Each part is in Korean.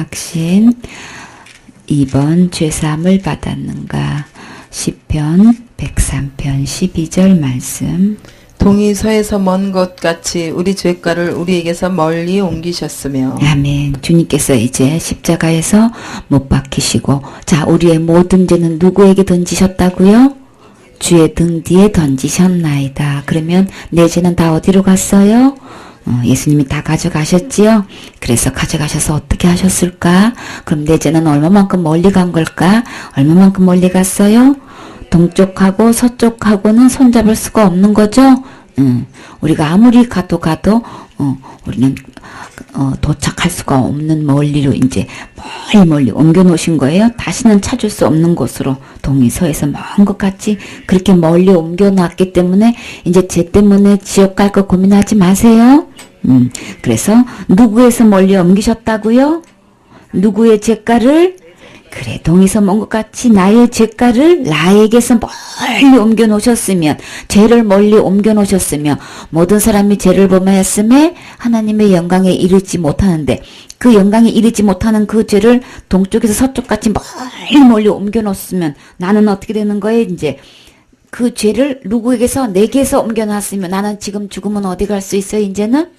확신. 2번 죄사함을 받았는가. 시편 103편 12절 말씀. 동이 서에서 먼 것 같이 우리 죄가를 우리에게서 멀리 옮기셨으며. 아멘. 주님께서 이제 십자가에서 못 박히시고, 자, 우리의 모든 죄는 누구에게 던지셨다고요? 주의 등 뒤에 던지셨나이다. 그러면 내 죄는 다 어디로 갔어요? 예수님이 다 가져가셨지요? 그래서 가져가셔서 어떻게 하셨을까? 그럼 내 죄는 얼마만큼 멀리 간 걸까? 얼마만큼 멀리 갔어요? 동쪽하고 서쪽하고는 손잡을 수가 없는 거죠? 우리가 아무리 가도 우리는 도착할 수가 없는 멀리로 이제 멀리 옮겨 놓으신 거예요. 다시는 찾을 수 없는 곳으로 동이 서에서 먼 것 같이 그렇게 멀리 옮겨 놨기 때문에 이제 죄 때문에 지옥 갈 거 고민하지 마세요. 그래서 누구에서 멀리 옮기셨다고요? 누구의 죄가를? 그래, 동에서 먼 것 같이 나의 죄가를 나에게서 멀리 옮겨 놓으셨으면, 죄를 멀리 옮겨 놓으셨으면, 모든 사람이 죄를 범하였음에 하나님의 영광에 이르지 못하는데, 그 영광에 이르지 못하는 그 죄를 동쪽에서 서쪽같이 멀리 옮겨 놓았으면, 나는 어떻게 되는 거예요? 이제 그 죄를 누구에게서, 내게서 옮겨 놨으면 나는 지금 죽으면 어디 갈 수 있어요, 이제는?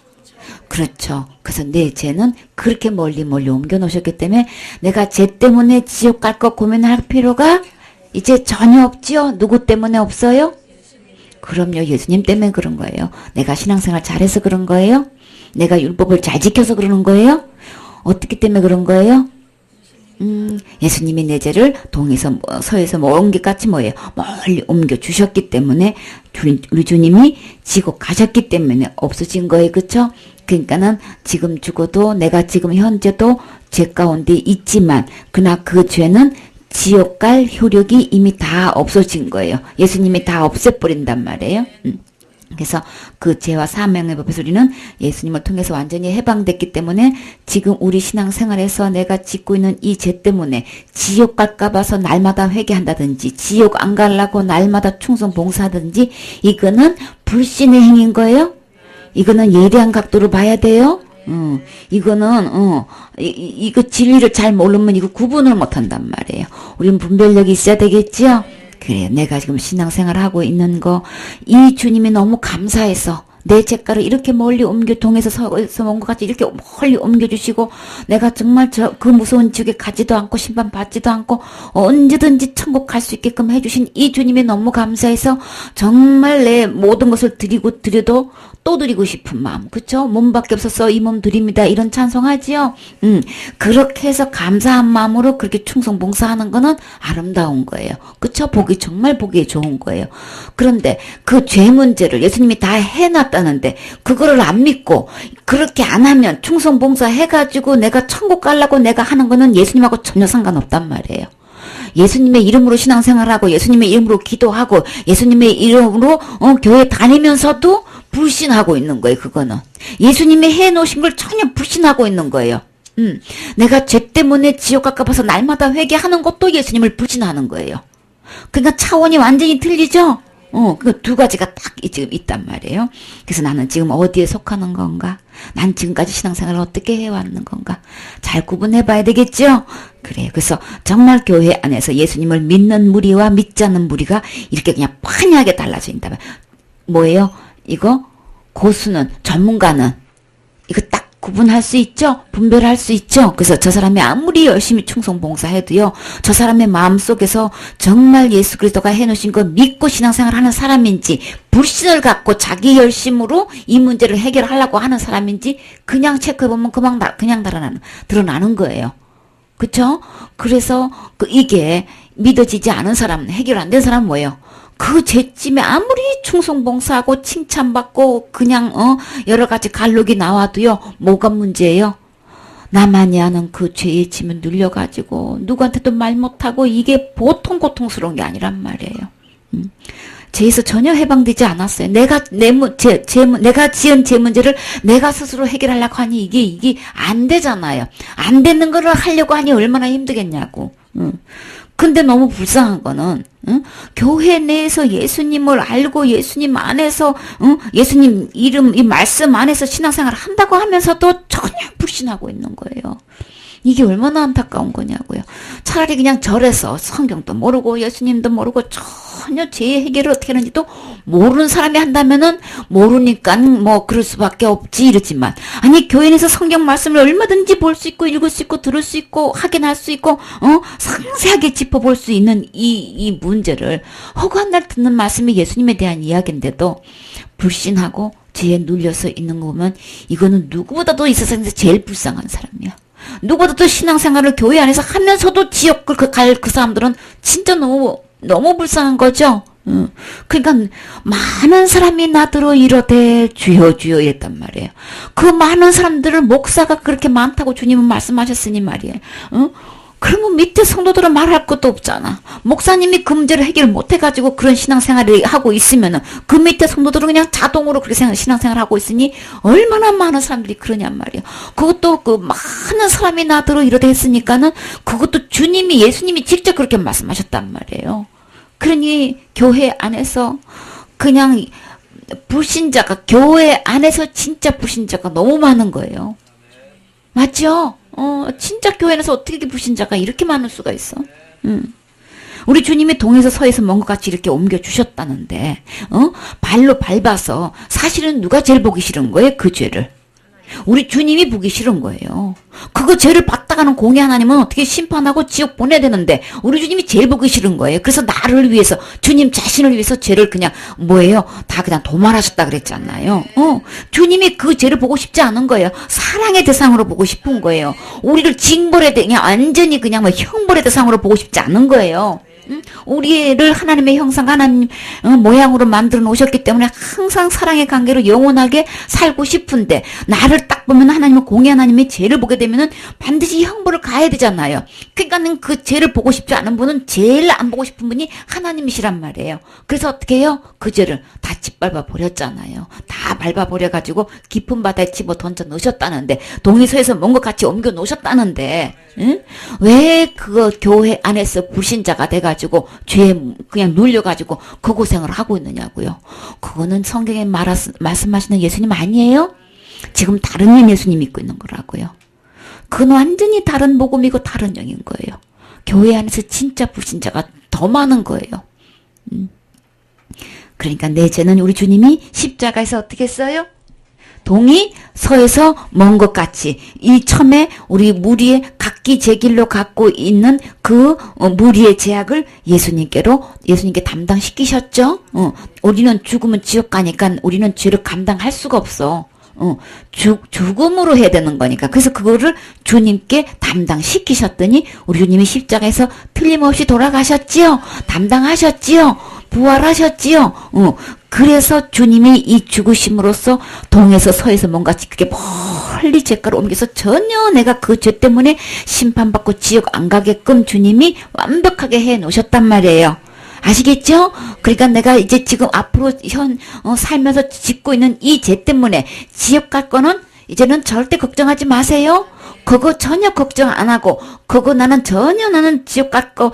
그렇죠. 그래서 내 죄는 그렇게 멀리 옮겨 놓으셨기 때문에 내가 죄 때문에 지옥 갈 거 고민할 필요가 이제 전혀 없지요. 누구 때문에 없어요? 그럼요. 예수님 때문에 그런 거예요. 내가 신앙생활 잘해서 그런 거예요? 내가 율법을 잘 지켜서 그러는 거예요? 어떻기 때문에 그런 거예요? 예수님이 내 죄를 동에서 서에서 먼 게 같이 뭐예요? 멀리 옮겨 주셨기 때문에 우리 주님이 지고 가셨기 때문에 없어진 거예요. 그쵸? 그러니까는 지금 죽어도 내가 지금 현재도 죄 가운데 있지만 그러나 그 죄는 지옥 갈 효력이 이미 다 없어진 거예요. 예수님이 다 없애버린단 말이에요. 그래서 그 죄와 사명의 법에서 우리는 예수님을 통해서 완전히 해방됐기 때문에 지금 우리 신앙생활에서 내가 짓고 있는 이 죄 때문에 지옥 갈까 봐서 날마다 회개한다든지 지옥 안 가려고 날마다 충성 봉사하든지 이거는 불신의 행위인 거예요. 이거는 예리한 각도로 봐야 돼요. 이거는 이거 진리를 잘 모르면 이거 구분을 못 한단 말이에요. 우리는 분별력이 있어야 되겠지요. 그래, 내가 지금 신앙생활 하고 있는 거, 이 주님이 너무 감사해서 내 죄가를 이렇게 멀리 동에서 서에서 먼 것 같이 이렇게 멀리 옮겨주시고, 내가 정말 그 무서운 지옥에 가지도 않고 심판 받지도 않고 언제든지 천국 갈 수 있게끔 해주신 이 주님이 너무 감사해서 정말 내 모든 것을 드려도 또 드리고 싶은 마음. 그쵸? 몸밖에 없어서 이 몸 드립니다. 이런 찬송하지요? 그렇게 해서 감사한 마음으로 그렇게 충성 봉사하는 거는 아름다운 거예요. 그쵸? 정말 보기 좋은 거예요. 그런데 그 죄 문제를 예수님이 다 해놨다는데 그거를 안 믿고 그렇게 안 하면 충성 봉사 해가지고 내가 천국 가려고 내가 하는 거는 예수님하고 전혀 상관없단 말이에요. 예수님의 이름으로 신앙생활하고 예수님의 이름으로 기도하고 예수님의 이름으로 교회 다니면서도 불신하고 있는 거예요. 그거는 예수님이 해놓으신 걸 전혀 불신하고 있는 거예요. 내가 죄 때문에 지옥 갈까 봐서 날마다 회개하는 것도 예수님을 불신하는 거예요. 그러니까 차원이 완전히 틀리죠. 그 두 가지가 딱 지금 있단 말이에요. 그래서 나는 지금 어디에 속하는 건가? 난 지금까지 신앙생활을 어떻게 해왔는 건가? 잘 구분해봐야 되겠죠? 그래. 그래서 정말 교회 안에서 예수님을 믿는 무리와 믿지 않는 무리가 이렇게 그냥 판이하게 달라진다. 뭐예요? 이거 고수는, 전문가는 이거 딱 구분할 수 있죠? 분별할 수 있죠? 그래서 저 사람이 아무리 열심히 충성 봉사해도요, 저 사람의 마음속에서 정말 예수 그리스도가 해놓으신 거 믿고 신앙생활 하는 사람인지, 불신을 갖고 자기 열심으로 이 문제를 해결하려고 하는 사람인지, 그냥 체크해보면 그냥 드러나는 거예요. 그쵸? 그래서 이게 믿어지지 않은 사람, 해결 안 된 사람은 뭐예요? 그 죄짐에 아무리 충성봉사하고 칭찬받고 그냥 여러 가지 갈록이 나와도요, 뭐가 문제예요? 나만이 아는 그 죄의 짐을 눌려가지고 누구한테도 말 못하고 이게 보통 고통스러운 게 아니란 말이에요. 죄에서 전혀 해방되지 않았어요. 내가 지은 죄 문제를 내가 스스로 해결하려고 하니 이게 안 되잖아요. 안 되는 거를 하려고 하니 얼마나 힘들겠냐고. 근데 너무 불쌍한 거는 교회 내에서 예수님을 알고 예수님 안에서 예수님 이름 이 말씀 안에서 신앙생활을 한다고 하면서도 전혀 불신하고 있는 거예요. 이게 얼마나 안타까운 거냐고요. 차라리 그냥 절에서 성경도 모르고 예수님도 모르고 전혀 죄 해결을 어떻게 하는지도 모르는 사람이 한다면은 모르니까 뭐 그럴 수밖에 없지 이러지만, 아니 교회에서 성경 말씀을 얼마든지 볼 수 있고 읽을 수 있고 들을 수 있고 확인할 수 있고 상세하게 짚어볼 수 있는 이 문제를 허구한 날 듣는 말씀이 예수님에 대한 이야기인데도 불신하고 죄에 눌려서 있는 거 보면 이거는 누구보다도 이 세상에서 제일 불쌍한 사람이야. 누구보다도 신앙생활을 교회 안에서 하면서도 지옥을 갈 그 사람들은 진짜 너무 불쌍한 거죠. 그러니까 많은 사람이 나더러 이러되 주여 주여 이랬단 말이에요. 그 많은 사람들을 목사가 그렇게 많다고 주님은 말씀하셨으니 말이에요. 그러면 밑에 성도들은 말할 것도 없잖아. 목사님이 그 문제를 해결 못해가지고 그런 신앙생활을 하고 있으면은 그 밑에 성도들은 그냥 자동으로 그렇게 신앙생활을 하고 있으니 얼마나 많은 사람들이 그러냔 말이야. 그것도 그 많은 사람이 나더러 이러다 했으니까는 그것도 주님이 예수님이 직접 그렇게 말씀하셨단 말이에요. 그러니 교회 안에서 그냥 불신자가, 교회 안에서 진짜 불신자가 너무 많은 거예요. 맞죠? 진짜 교회에서 어떻게 불신자가 이렇게 많을 수가 있어? 우리 주님이 동에서 서에서 먼 것 같이 이렇게 옮겨주셨다는데, 발로 밟아서 사실은 누가 제일 보기 싫은 거예요? 그 죄를. 우리 주님이 보기 싫은 거예요. 그거 죄를 받다가는 공의 하나님은 어떻게 심판하고 지옥 보내야 되는데 우리 주님이 제일 보기 싫은 거예요. 그래서 나를 위해서, 주님 자신을 위해서 죄를 그냥 다 그냥 도말하셨다 그랬잖아요. 주님이 그 죄를 보고 싶지 않은 거예요. 사랑의 대상으로 보고 싶은 거예요. 우리를 징벌의 그냥 완전히 그냥 형벌의 대상으로 보고 싶지 않은 거예요. 우리를 하나님의 형상, 하나님 모양으로 만들어 놓으셨기 때문에 항상 사랑의 관계로 영원하게 살고 싶은데, 나를 딱 보면 하나님은 공의 하나님의 죄를 보게 되면은 반드시 형벌을 가해야 되잖아요. 그러니까는 그 죄를 보고 싶지 않은 분은 제일 안 보고 싶은 분이 하나님이시란 말이에요. 그래서 어떻게 해요? 그 죄를 다 짓밟아 버렸잖아요. 다 밟아 버려가지고 깊은 바다에 집어 던져 넣으셨다는데, 동의서에서 먼 것 같이 옮겨 놓으셨다는데, 왜 그거 교회 안에서 불신자가 돼가지고 죄에 그냥 눌려가지고 그 고생을 하고 있느냐고요. 그거는 성경에 말씀하시는 예수님 아니에요? 지금 다른 예수님 믿고 있는 거라고요. 그건 완전히 다른 복음이고 다른 영인 거예요. 교회 안에서 진짜 불신자가 더 많은 거예요. 그러니까 내 죄는 우리 주님이 십자가에서 어떻게 했어요? 동이 서에서 먼 것 같이 이 처음에 우리 무리의 각기 제 길로 갖고 있는 그 무리의 제약을 예수님께 담당시키셨죠. 우리는 죽으면 지옥 가니까 우리는 죄를 감당할 수가 없어. 죽음으로 해야 되는 거니까. 그래서 그거를 주님께 담당시키셨더니 우리 주님이 십자가에서 틀림없이 돌아가셨지요. 담당하셨지요. 부활하셨지요. 그래서 주님이 이 죽으심으로써 동에서 서에서 뭔가 그게 멀리 죄가로 옮겨서 전혀 내가 그 죄 때문에 심판받고 지옥 안 가게끔 주님이 완벽하게 해 놓으셨단 말이에요. 아시겠죠? 그러니까 내가 이제 지금 앞으로 살면서 짓고 있는 이 죄 때문에 지옥 갈 거는 이제는 절대 걱정하지 마세요. 그거 전혀 걱정 안 하고, 그거 나는 지옥 갈 거,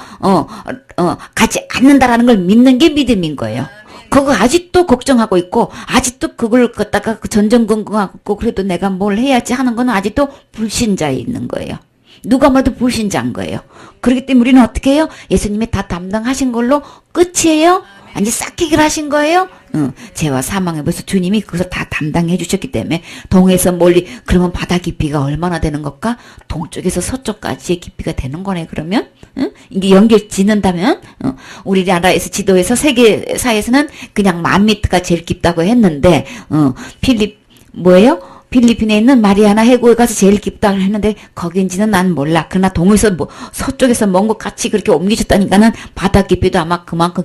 가지 않는다라는 걸 믿는 게 믿음인 거예요. 그거 아직도 걱정하고 있고, 아직도 그걸 갖다가 전전긍긍하고, 그래도 내가 뭘 해야지 하는 건 아직도 불신자에 있는 거예요. 누가 봐도 불신자인 거예요. 그렇기 때문에 우리는 어떻게 해요? 예수님이 다 담당하신 걸로 끝이에요? 아니 싹 해결하신 거예요? 죄와 사망에 벌써 주님이 그것을 다 담당해 주셨기 때문에 동에서 멀리, 그러면 바다 깊이가 얼마나 되는 것까? 동쪽에서 서쪽까지의 깊이가 되는 거네. 그러면 이게 연결 짓는다면 우리나라에서 지도에서 세계사에서는 그냥 10,000m가 제일 깊다고 했는데 필리핀에 있는 마리아나 해구에 가서 제일 깊다고 했는데 거긴지는 난 몰라. 그러나 동에서 서쪽에서 먼 것 같이 그렇게 옮기셨다니까는 바다 깊이도 아마 그만큼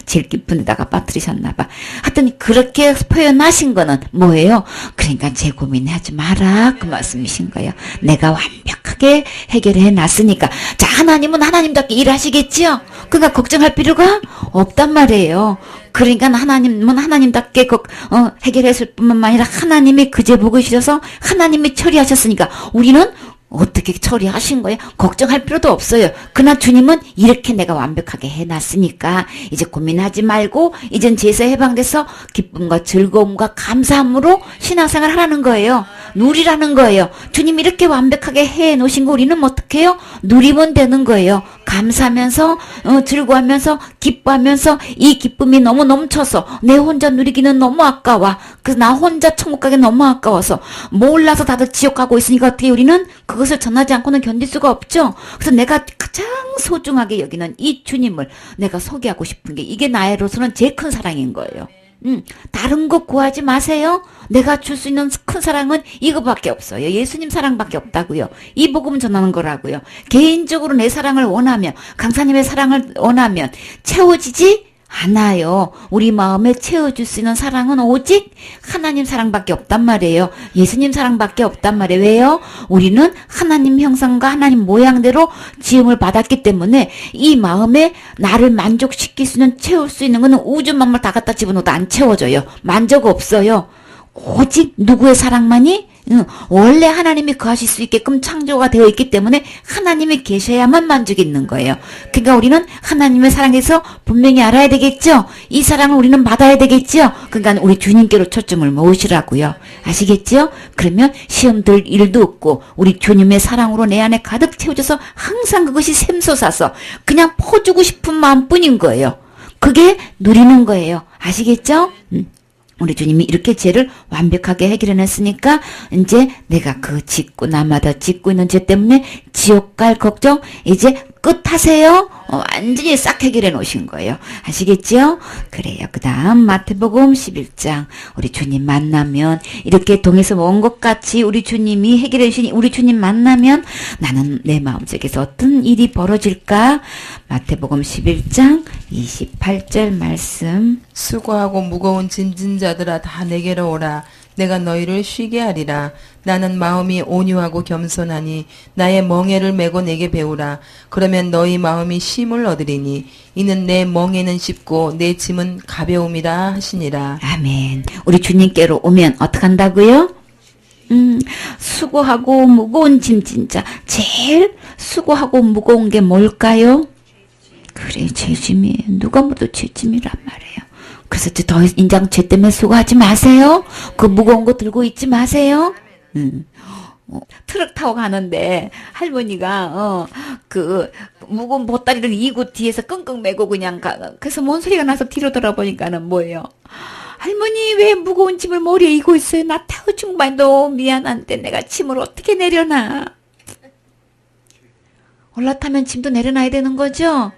제일 깊은 데다가 빠뜨리셨나 봐. 하여튼 그렇게 표현하신 거는 뭐예요? 그러니까 제 고민하지 마라, 그 말씀이신 거예요. 내가 완벽하게 해결해 놨으니까. 자, 하나님은 하나님답게 일하시겠지요? 그러니까 걱정할 필요가 없단 말이에요. 그러니까 하나님은 하나님답게 해결했을 뿐만 아니라 하나님이 그제 보고 싫어서 하나님이 처리하셨으니까 우리는 어떻게 처리하신 거예요? 걱정할 필요도 없어요. 그러나 주님은 이렇게 내가 완벽하게 해놨으니까 이제 고민하지 말고 이젠 죄에서 해방돼서 기쁨과 즐거움과 감사함으로 신앙생활 하라는 거예요. 누리라는 거예요. 주님 이렇게 완벽하게 해 놓으신 거 우리는 어떻게 해요? 누리면 되는 거예요. 감사하면서 즐거워하면서 기뻐하면서 이 기쁨이 너무 넘쳐서 내 혼자 누리기는 너무 아까워. 그래서 나 혼자 천국 가기 너무 아까워서 몰라서 다들 지옥 가고 있으니까 어떻게 우리는 그것을 전하지 않고는 견딜 수가 없죠. 그래서 내가 가장 소중하게 여기는 이 주님을 내가 소개하고 싶은 게 이게 나로서는 제일 큰 사랑인 거예요. 다른 거 구하지 마세요. 내가 줄 수 있는 큰 사랑은 이거밖에 없어요. 예수님 사랑밖에 없다고요. 이 복음 전하는 거라고요. 개인적으로 내 사랑을 원하면, 강사님의 사랑을 원하면 채워지지 않아요. 우리 마음에 채워줄 수 있는 사랑은 오직 하나님 사랑밖에 없단 말이에요. 예수님 사랑밖에 없단 말이에요. 왜요? 우리는 하나님 형상과 하나님 모양대로 지음을 받았기 때문에 이 마음에 나를 만족시킬 수 있는 채울 수 있는 거는 우주 만물 다 갖다 집어넣어도 안 채워져요. 만족 없어요. 오직 누구의 사랑만이 원래 하나님이 거하실 수 있게끔 창조가 되어 있기 때문에 하나님이 계셔야만 만족이 있는 거예요. 그러니까 우리는 하나님의 사랑에서 분명히 알아야 되겠죠. 이 사랑을 우리는 받아야 되겠죠. 그러니까 우리 주님께로 초점을 모으시라고요. 아시겠죠? 그러면 시험 들 일도 없고 우리 주님의 사랑으로 내 안에 가득 채워져서 항상 그것이 샘솟아서 그냥 퍼주고 싶은 마음뿐인 거예요. 그게 누리는 거예요. 아시겠죠? 우리 주님이 이렇게 죄를 완벽하게 해결해냈으니까 이제 내가 그 짓고 나마다 짓고 있는 죄 때문에 지옥 갈 걱정 이제 끝하세요. 완전히 싹 해결해 놓으신 거예요. 아시겠죠? 그래요. 그 다음 마태복음 11장 우리 주님 만나면 이렇게 동에서 온 것 같이 우리 주님이 해결해 주신 우리 주님 만나면 나는 내 마음속에서 어떤 일이 벌어질까? 마태복음 11장 28절 말씀. 수고하고 무거운 짐진 자들아 다 내게로 오라. 내가 너희를 쉬게 하리라. 나는 마음이 온유하고 겸손하니 나의 멍에를 메고 내게 배우라. 그러면 너희 마음이 쉼을 얻으리니 이는 내 멍에는 쉽고 내 짐은 가벼움이라 하시니라. 아멘. 우리 주님께로 오면 어떡한다고요? 수고하고 무거운 짐진 자. 제일 수고하고 무거운 게 뭘까요? 그래, 제 짐이에요. 누가 뭐도 제 짐이란 말이에요. 그래서 더 인장 죄 때문에 수고하지 마세요. 그 무거운 거 들고 있지 마세요. 트럭 타고 가는데 할머니가 그 무거운 보따리를 이고 뒤에서 끙끙 메고 그냥 가. 그래서 뭔 소리가 나서 뒤로 돌아보니까는 뭐예요? 할머니 왜 무거운 짐을 머리에 이고 있어요? 나 태워준 말 너무 미안한데 내가 짐을 어떻게 내려놔? 올라타면 짐도 내려놔야 되는 거죠?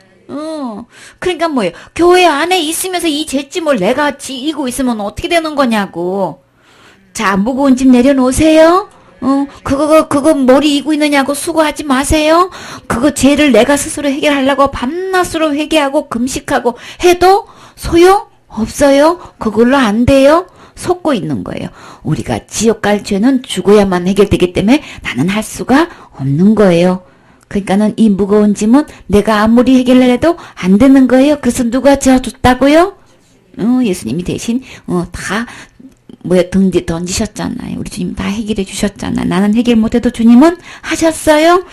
그러니까 뭐예요? 교회 안에 있으면서 이 죄짐을 내가 지고 있으면 어떻게 되는 거냐고. 자, 무거운 짐 내려놓으세요. 그거 머리 이고 있느냐고 수고하지 마세요. 그거 죄를 내가 스스로 해결하려고 밤낮으로 회개하고 금식하고 해도 소용 없어요. 그걸로 안 돼요. 속고 있는 거예요. 우리가 지옥 갈 죄는 죽어야만 해결되기 때문에 나는 할 수가 없는 거예요. 그러니까는 이 무거운 짐은 내가 아무리 해결해도 안 되는 거예요. 그래서 누가 지어줬다고요? 예수님이 대신 다 등 뒤에 던지셨잖아요. 우리 주님 다 해결해 주셨잖아요. 나는 해결 못해도 주님은 하셨어요.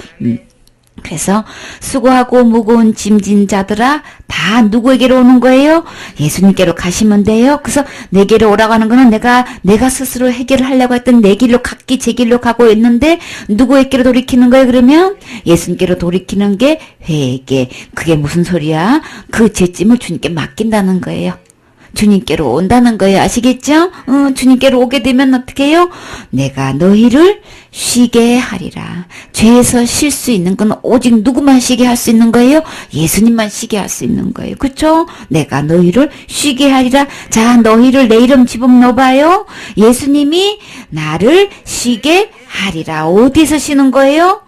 그래서 수고하고 무거운 짐진 자들아 다 누구에게로 오는 거예요? 예수님께로 가시면 돼요. 그래서 내게로 오라고 하는 거는 내가 스스로 해결을 하려고 했던 내 길로 갔기 제 길로 가고 있는데 누구에게로 돌이키는 거예요? 그러면 예수님께로 돌이키는 게 회개. 그게 무슨 소리야? 그 죄짐을 주님께 맡긴다는 거예요. 주님께로 온다는 거예요. 아시겠죠? 주님께로 오게 되면 어떻게 해요? 내가 너희를 쉬게 하리라. 죄에서 쉴 수 있는 건 오직 누구만 쉬게 할 수 있는 거예요? 예수님만 쉬게 할 수 있는 거예요. 그쵸? 내가 너희를 쉬게 하리라. 자, 너희를 내 이름 집어넣어봐요. 예수님이 나를 쉬게 하리라. 어디서 쉬는 거예요?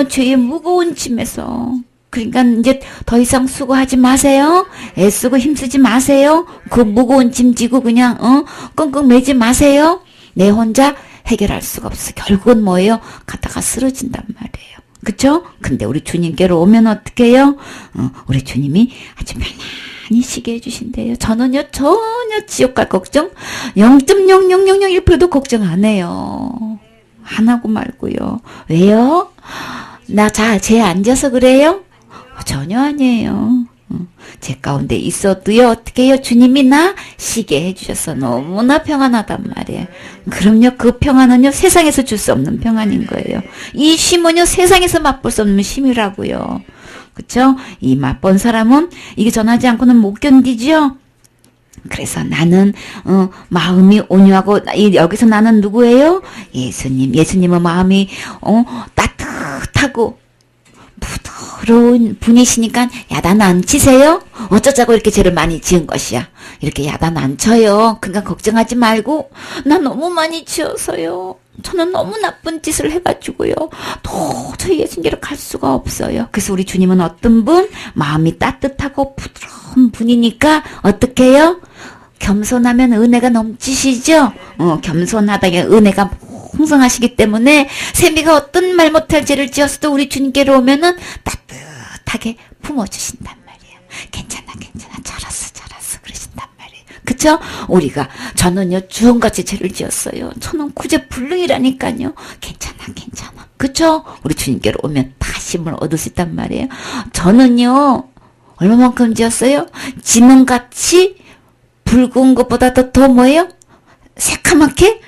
죄의 무거운 짐에서. 그러니까 이제 더 이상 수고하지 마세요. 애쓰고 힘쓰지 마세요. 그 무거운 짐 지고 그냥 끙끙 매지 마세요. 내 혼자 해결할 수가 없어. 결국은 뭐예요? 가다가 쓰러진단 말이에요. 그쵸? 근데 우리 주님께로 오면 어떻게 해요? 우리 주님이 아주 편안히 쉬게 해주신대요. 저는요 전혀 지옥 갈 걱정 0.00001%도 걱정 안 해요. 안 하고 말고요. 왜요? 나 죄 안 져서 그래요? 전혀 아니에요. 제 가운데 있어도요, 어떻게 해요? 주님이 나 쉬게 해주셔서 너무나 평안하단 말이에요. 그럼요, 그 평안은요, 세상에서 줄 수 없는 평안인 거예요. 이 쉼은요, 세상에서 맛볼 수 없는 쉼이라고요. 그쵸? 이 맛본 사람은 이게 전하지 않고는 못 견디죠? 그래서 나는 마음이 온유하고 여기서 나는 누구예요? 예수님. 예수님은 마음이 따뜻하고 부드러운 분이시니까 야단 안 치세요? 어쩌자고 이렇게 죄를 많이 지은 것이야. 이렇게 야단 안 쳐요. 그러니까 걱정하지 말고 나 너무 많이 지어서요. 저는 너무 나쁜 짓을 해가지고요. 도저히 예수님께로 갈 수가 없어요. 그래서 우리 주님은 어떤 분? 마음이 따뜻하고 부드러운 분이니까 어떻게 해요? 겸손하면 은혜가 넘치시죠? 겸손하다가 은혜가 풍성하시기 때문에 세미가 어떤 말 못할 죄를 지었어도 우리 주님께로 오면은 따뜻하게 품어주신단 말이에요. 괜찮아 잘했어 그러신단 말이에요. 그쵸? 우리가 저는요 주홍같이 죄를 지었어요. 저는 구제불능이라니까요. 괜찮아 그쵸? 우리 주님께로 오면 다심을 얻을 수 있단 말이에요. 저는요 얼마만큼 지었어요? 지능같이 붉은 것보다 더 뭐예요? 새카맣게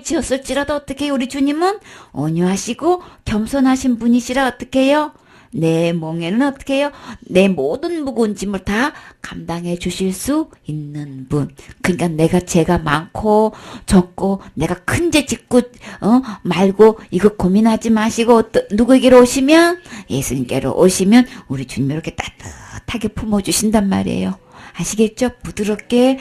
지었을지라도 어떻게 해요? 우리 주님은 온유하시고 겸손하신 분이시라 어떻게 해요? 내 멍에는 어떻게 해요? 내 모든 무거운 짐을 다 감당해 주실 수 있는 분. 그러니까 내가 죄가 많고 적고 내가 큰 죄 짓고 말고 이거 고민하지 마시고 누구에게로 오시면 예수님께로 오시면 우리 주님이 이렇게 따뜻하게 품어주신단 말이에요. 아시겠죠? 부드럽게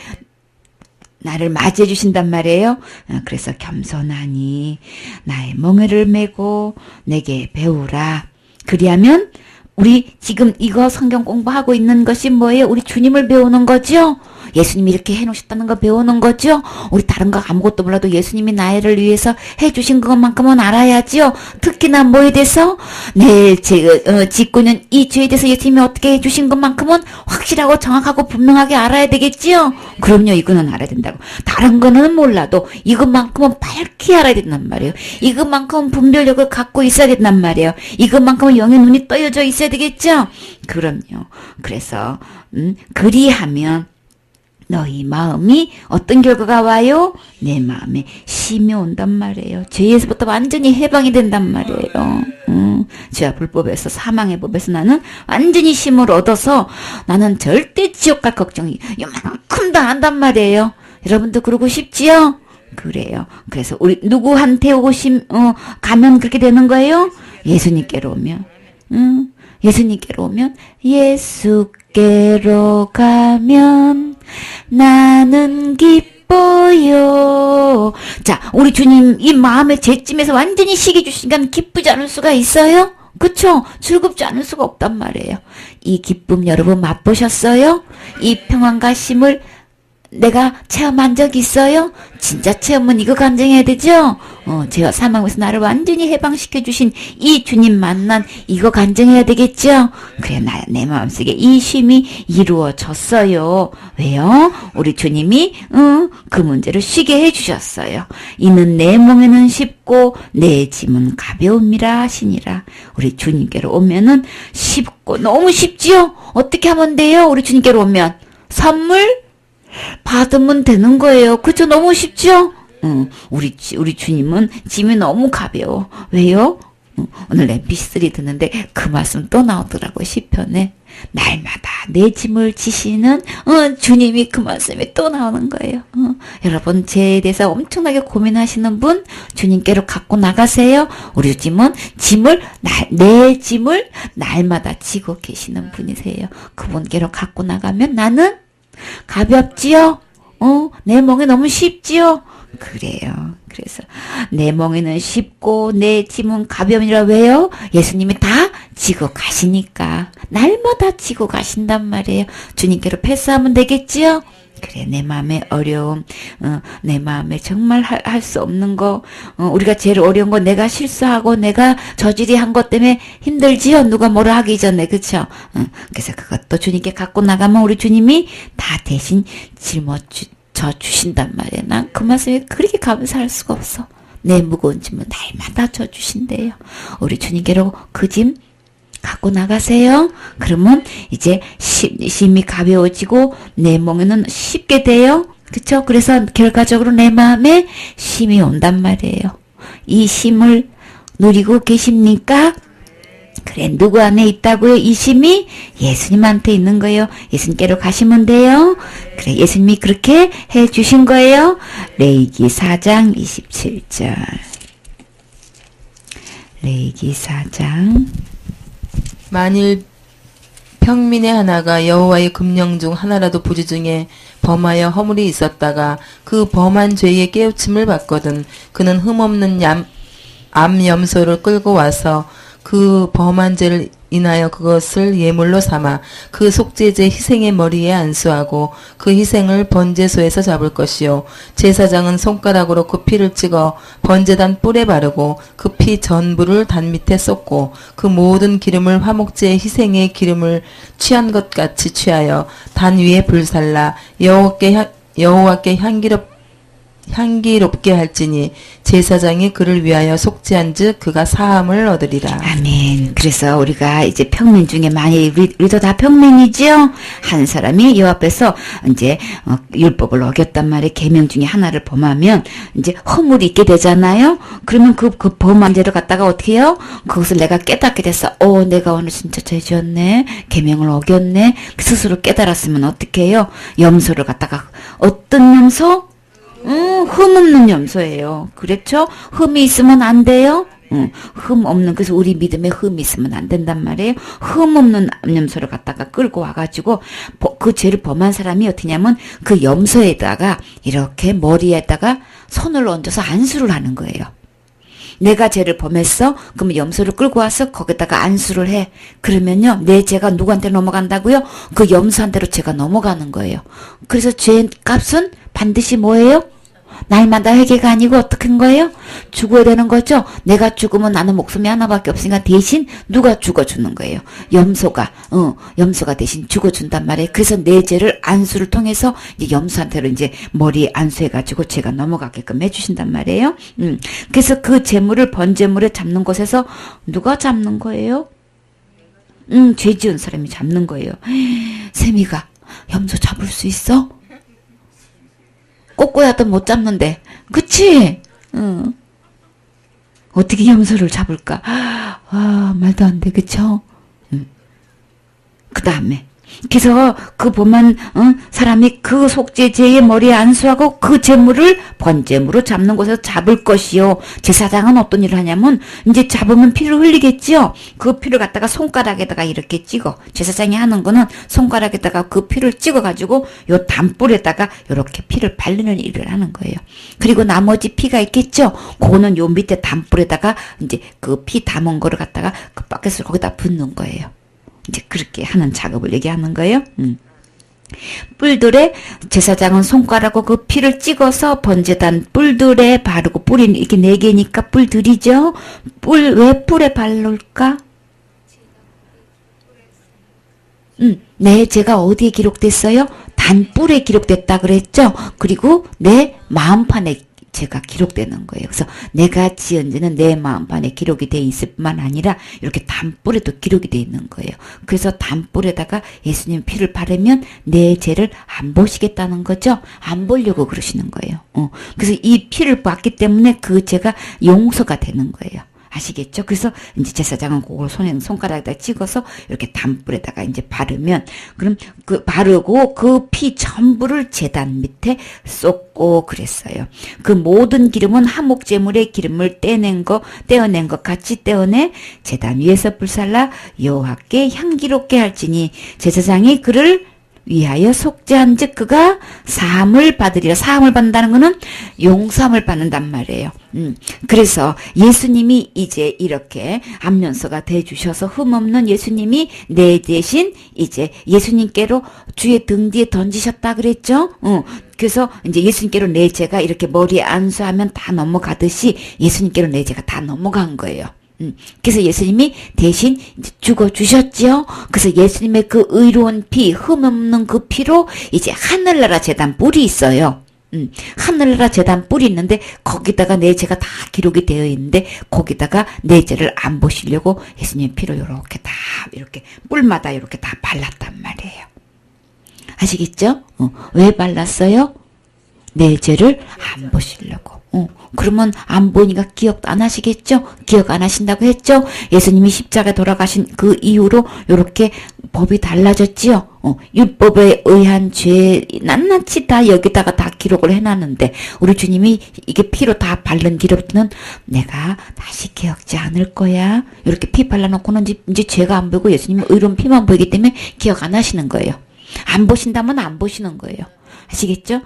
나를 맞이해 주신단 말이에요. 그래서 겸손하니 나의 멍에를 메고 내게 배우라. 그리하면 우리 지금 이거 성경 공부하고 있는 것이 뭐예요? 우리 주님을 배우는 거죠? 예수님이 이렇게 해놓으셨다는 거 배우는 거죠? 우리 다른 거 아무것도 몰라도 예수님이 나를 위해서 해주신 것만큼은 알아야지요. 특히나 뭐에 대해서? 내일 짓고 있는 이 죄에 대해서 예수님이 어떻게 해주신 것만큼은 확실하고 정확하고 분명하게 알아야 되겠지요? 그럼요, 이거는 알아야 된다고. 다른 거는 몰라도 이것만큼은 밝게 알아야 된단 말이에요. 이것만큼은 분별력을 갖고 있어야 된단 말이에요. 이것만큼은 영의 눈이 떠여져 있어야 되겠죠? 그럼요. 그래서 그리하면 너희 마음이 어떤 결과가 와요? 내 마음에 쉼이 온단 말이에요. 죄에서부터 완전히 해방이 된단 말이에요. 죄와 불법에서 사망의 법에서 나는 완전히 쉼을 얻어서 나는 절대 지옥 갈 걱정이 이만큼도 안 한단 말이에요. 여러분도 그러고 싶지요? 그래요. 그래서 우리 누구한테 가면 그렇게 되는 거예요? 예수님께로 오면. 예수님께로 오면 예수께로 가면 나는 기뻐요. 자, 우리 주님 이 마음의 죄짐에서 완전히 쉬게 주시니까 기쁘지 않을 수가 있어요? 그쵸? 즐겁지 않을 수가 없단 말이에요. 이 기쁨 여러분 맛보셨어요? 이 평안과 쉼을 내가 체험한 적 있어요? 진짜 체험은 이거 간증해야 되죠? 죄와 사망에서 나를 완전히 해방시켜주신 이 주님 만난 이거 간증해야 되겠죠? 그래, 내 마음속에 이 쉼이 이루어졌어요. 왜요? 우리 주님이, 그 문제를 쉬게 해주셨어요. 이는 내 멍에는 쉽고 내 짐은 가벼움이라 하시니라. 우리 주님께로 오면은 쉽고 너무 쉽지요? 어떻게 하면 돼요? 우리 주님께로 오면. 선물? 받으면 되는 거예요. 그쵸? 너무 쉽죠? 우리 주님은 짐이 너무 가벼워. 왜요? 오늘 MP3 듣는데 그 말씀 또 나오더라고요. 시편에. 날마다 내 짐을 지시는 주님이 그 말씀이 또 나오는 거예요. 여러분 죄에 대해서 엄청나게 고민하시는 분 주님께로 갖고 나가세요. 우리 주님은 내 짐을 날마다 지고 계시는 분이세요. 그분께로 갖고 나가면 나는 가볍지요? 내 멍에 너무 쉽지요? 그래요. 그래서 내 멍에는 쉽고 내 짐은 가벼움이라. 왜요? 예수님이 다 지고 가시니까. 날마다 지고 가신단 말이에요. 주님께로 패스하면 되겠지요? 그래, 내 마음의 어려움, 내 마음에 정말 할 수 없는 거, 우리가 제일 어려운 거 내가 실수하고 내가 저질이 한 것 때문에 힘들지요? 누가 뭐라 하기 전에, 그쵸? 그래서 그것도 주님께 갖고 나가면 우리 주님이 다 대신 짊어져 주신단 말이에요. 난 그 말씀에 그렇게 감사할 수가 없어. 내 무거운 짐을 날마다 져 주신대요. 우리 주님께로 그 짐 갖고 나가세요. 그러면 이제 심이 가벼워지고 내 멍에는 쉽게 돼요. 그쵸? 그래서 결과적으로 내 마음에 심이 온단 말이에요. 이 심을 누리고 계십니까? 그래, 누구 안에 있다고요? 이 심이 예수님한테 있는 거예요. 예수님께로 가시면 돼요. 그래, 예수님이 그렇게 해 주신 거예요. 레위기 4장 27절. 레위기 4장. 만일 평민의 하나가 여호와의 금령 중 하나라도 부지 중에 범하여 허물이 있었다가 그 범한 죄의 깨우침을 받거든 그는 흠없는 암염소를 끌고 와서 그 범한 죄를 인하여 그것을 예물로 삼아 그 속죄제 희생의 머리에 안수하고 그 희생을 번제소에서 잡을 것이요 제사장은 손가락으로 그 피를 찍어 번제단 뿔에 바르고 그 피 전부를 단 밑에 쏟고 그 모든 기름을 화목제의 희생의 기름을 취한 것 같이 취하여 단 위에 불살라 여호와께 향기롭게 할지니 제사장이 그를 위하여 속죄한즉 그가 사함을 얻으리라. 아멘. 그래서 우리가 이제 평민 중에 많이 우리도 다 평민이죠. 한 사람이 여 앞에서 이제 율법을 어겼단 말이에요. 계명 중에 하나를 범하면 이제 허물이 있게 되잖아요. 그러면 그 범한 죄를 갖다가 어떻게 해요? 그것을 내가 깨닫게 됐어. 내가 오늘 진짜 죄 지었네. 계명을 어겼네. 스스로 깨달았으면 어떻게 해요? 염소를 갖다가 어떤 염소? 흠 없는 염소예요. 그렇죠? 흠이 있으면 안 돼요? 흠 없는, 그래서 우리 믿음에 흠이 있으면 안 된단 말이에요. 흠 없는 염소를 갖다가 끌고 와가지고, 그 죄를 범한 사람이 어떻게냐면, 그 염소에다가, 이렇게 머리에다가 손을 얹어서 안수를 하는 거예요. 내가 죄를 범했어? 그러면 염소를 끌고 와서 거기다가 안수를 해. 그러면요, 내 죄가 누구한테 넘어간다고요? 그 염소한테로 죄가 넘어가는 거예요. 그래서 죄 값은 반드시 뭐예요? 날마다 회개가 아니고 어떻게 한 거예요? 죽어야 되는 거죠? 내가 죽으면 나는 목숨이 하나밖에 없으니까 대신 누가 죽어주는 거예요? 염소가 대신 죽어준단 말이에요. 그래서 내 죄를 안수를 통해서 이제 염소한테로 이제 머리에 안수해가지고 죄가 넘어가게끔 해주신단 말이에요. 그래서 그 재물을 번제물에 잡는 곳에서 누가 잡는 거예요? 죄 지은 사람이 잡는 거예요. 세미가 염소 잡을 수 있어? 꼬꼬야도 못 잡는데, 그치? 어떻게 염소를 잡을까? 말도 안 돼, 그쵸? 그 다음에, 그래서 그 범한 사람이 그 속죄제의 머리에 안수하고 그 재물을 번제물로 잡는 곳에서 잡을 것이요. 제사장은 어떤 일을 하냐면 이제 잡으면 피를 흘리겠지요. 그 피를 갖다가 손가락에다가 이렇게 찍어. 제사장이 하는 거는 손가락에다가 그 피를 찍어가지고 요 단뿔에다가 이렇게 피를 바르는 일을 하는 거예요. 그리고 나머지 피가 있겠죠. 그거는 요 밑에 단뿔에다가 이제 그 피 담은 거를 갖다가 그 바켓을 거기다 붓는 거예요. 이제 그렇게 하는 작업을 얘기하는 거예요. 뿔들에 제사장은 손가락으로 그 피를 찍어서 번제단 뿔들에 바르고, 뿔이 이렇게 4개니까 뿔들이죠. 왜 뿔에 바를까? 내 죄가 어디에 기록됐어요? 단뿔에 기록됐다 그랬죠. 그리고 내 마음판에 죄가 기록되는 거예요. 그래서 내가 지은 죄는 내 마음판에 기록이 돼 있을 뿐만 아니라 이렇게 단뿔에도 기록이 돼 있는 거예요. 그래서 단뿔에다가 예수님 피를 바르면 내 죄를 안 보시겠다는 거죠. 안 보려고 그러시는 거예요. 그래서 이 피를 봤기 때문에 그 죄가 용서가 되는 거예요. 아시겠죠? 그래서 이제 제사장은 그걸 손가락에다 찍어서 이렇게 단뿔에다가 이제 바르면, 그럼 그 바르고 그 피 전부를 제단 밑에 쏟고 그랬어요. 그 모든 기름은 화목제물의 기름을 떼어낸 것 같이 떼어내 제단 위에서 불살라 여호와께 향기롭게 할지니 제사장이 그를 위하여 속죄한즉 그가 사함을 받으리라. 사함을 받는다는 거는 용서함을 받는단 말이에요. 그래서 예수님이 이제 이렇게 안면서가 돼 주셔서 흠없는 예수님이 내 대신 이제 예수님께로 주의 등 뒤에 던지셨다 그랬죠. 그래서 이제 예수님께로 내 죄가 이렇게 머리에 안수하면 다 넘어가듯이 예수님께로 내 죄가 다 넘어간 거예요. 그래서 예수님이 대신 죽어주셨지요. 그래서 예수님의 그 의로운 피, 흠없는 그 피로 이제 하늘나라 제단 뿔이 있어요. 하늘나라 재단 뿔이 있는데 거기다가 내 죄가 다 기록이 되어 있는데 거기다가 내 죄를 안 보시려고 예수님 피를 이렇게 다 이렇게 뿔마다 이렇게 다 발랐단 말이에요. 아시겠죠? 왜 발랐어요? 내 죄를 안 보시려고. 그러면 안 보니까 기억도 안 하시겠죠? 기억 안 하신다고 했죠? 예수님이 십자가에 돌아가신 그 이후로 이렇게 법이 달라졌지요? 율법에 의한 죄 낱낱이 다 여기다가 다 기록을 해놨는데 우리 주님이 이게 피로 다 바른 뒤로부터는 내가 다시 기억지 않을 거야. 이렇게 피 발라놓고는 이제 죄가 안 보이고 예수님이 의로운 피만 보이기 때문에 기억 안 하시는 거예요. 안 보신다면 안 보시는 거예요. 아시겠죠?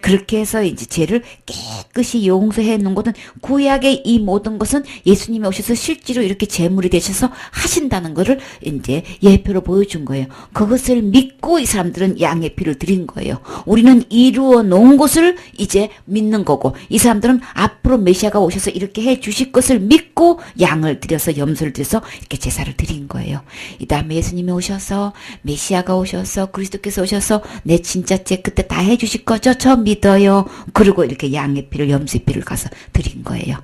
그렇게 해서 이제 죄를 깨끗이 용서해 놓은 것은 구약의 이 모든 것은 예수님이 오셔서 실제로 이렇게 제물이 되셔서 하신다는 것을 이제 예표로 보여준 거예요. 그것을 믿고 이 사람들은 양의 피를 드린 거예요. 우리는 이루어 놓은 것을 이제 믿는 거고 이 사람들은 앞으로 메시아가 오셔서 이렇게 해 주실 것을 믿고 양을 드려서 염소를 드려서 이렇게 제사를 드린 거예요. 이 다음에 예수님이 오셔서 메시아가 오셔서 그리스도께서 오셔서 내 진짜 죄 그때 다 해주실 거죠? 저 믿어요. 그리고 이렇게 양의 피를 염소의 피를 가서 드린 거예요.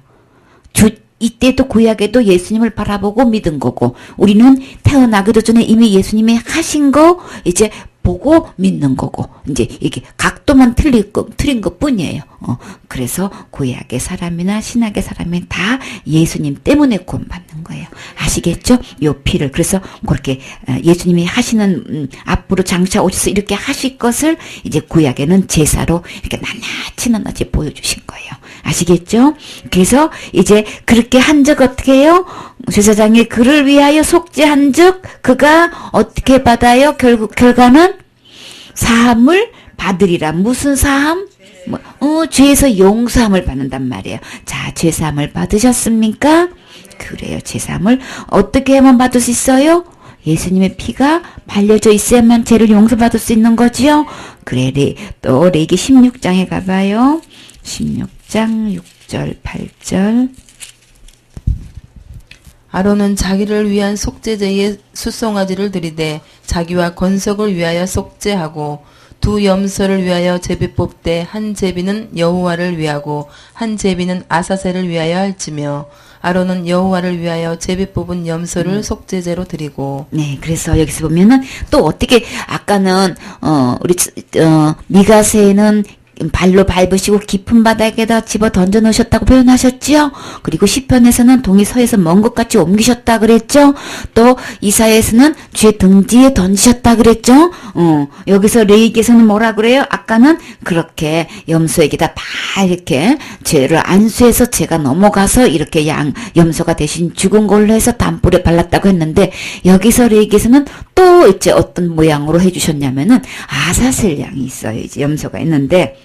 이때도 구약에도 예수님을 바라보고 믿은 거고 우리는 태어나기도 전에 이미 예수님이 하신 거 이제 보고 믿는 거고 이제 이게 각도만 틀린 것 뿐이에요. 그래서 구약의 사람이나 신약의 사람이 다 예수님 때문에 구원받는 거예요. 아시겠죠? 요 피를 그래서 그렇게 예수님이 하시는 앞으로 장차 오셔서 이렇게 하실 것을 이제 구약에는 제사로 이렇게 낱낱이 보여주신 거예요. 아시겠죠? 그래서 이제 그렇게 한 적 어떻게 해요? 제사장이 그를 위하여 속죄한 즉 그가 어떻게 받아요? 결과는 사함을 받으리라. 무슨 사함? 죄에서 용서함을 받는단 말이에요. 자, 죄사함을 받으셨습니까? 그래요. 죄사함을 어떻게 하면 받을 수 있어요? 예수님의 피가 발려져 있어야만 죄를 용서받을 수 있는 거지요. 그래, 또 레기 16장에 가봐요. 16장 6절 8절 아론은 자기를 위한 속죄제에 숫송아지를 드리되 자기와 건석을 위하여 속죄하고 두 염소를 위하여 제비 뽑되 한 제비는 여호와를 위하고 한 제비는 아사셀을 위하여 할지며 아론은 여호와를 위하여 제비 뽑은 염소를 속죄제로 드리고. 네, 그래서 여기서 보면은 또 어떻게 아까는 우리 미가세는 발로 밟으시고 깊은 바닥에다 집어 던져 넣으셨다고 표현하셨지요. 그리고 시편에서는 동이 서에서 먼 것 같이 옮기셨다 그랬죠. 또 이사야에서는 쥐의 등 뒤에 던지셨다 그랬죠. 여기서 레위기에서는 뭐라 그래요? 아까는 그렇게 염소에게다 다 이렇게 죄를 안수해서 죄가 넘어가서 이렇게 염소가 대신 죽은 걸로 해서 담불에 발랐다고 했는데 여기서 레위기에서는 또 이제 어떤 모양으로 해주셨냐면은 아사셀 양이 있어요. 이제 염소가 있는데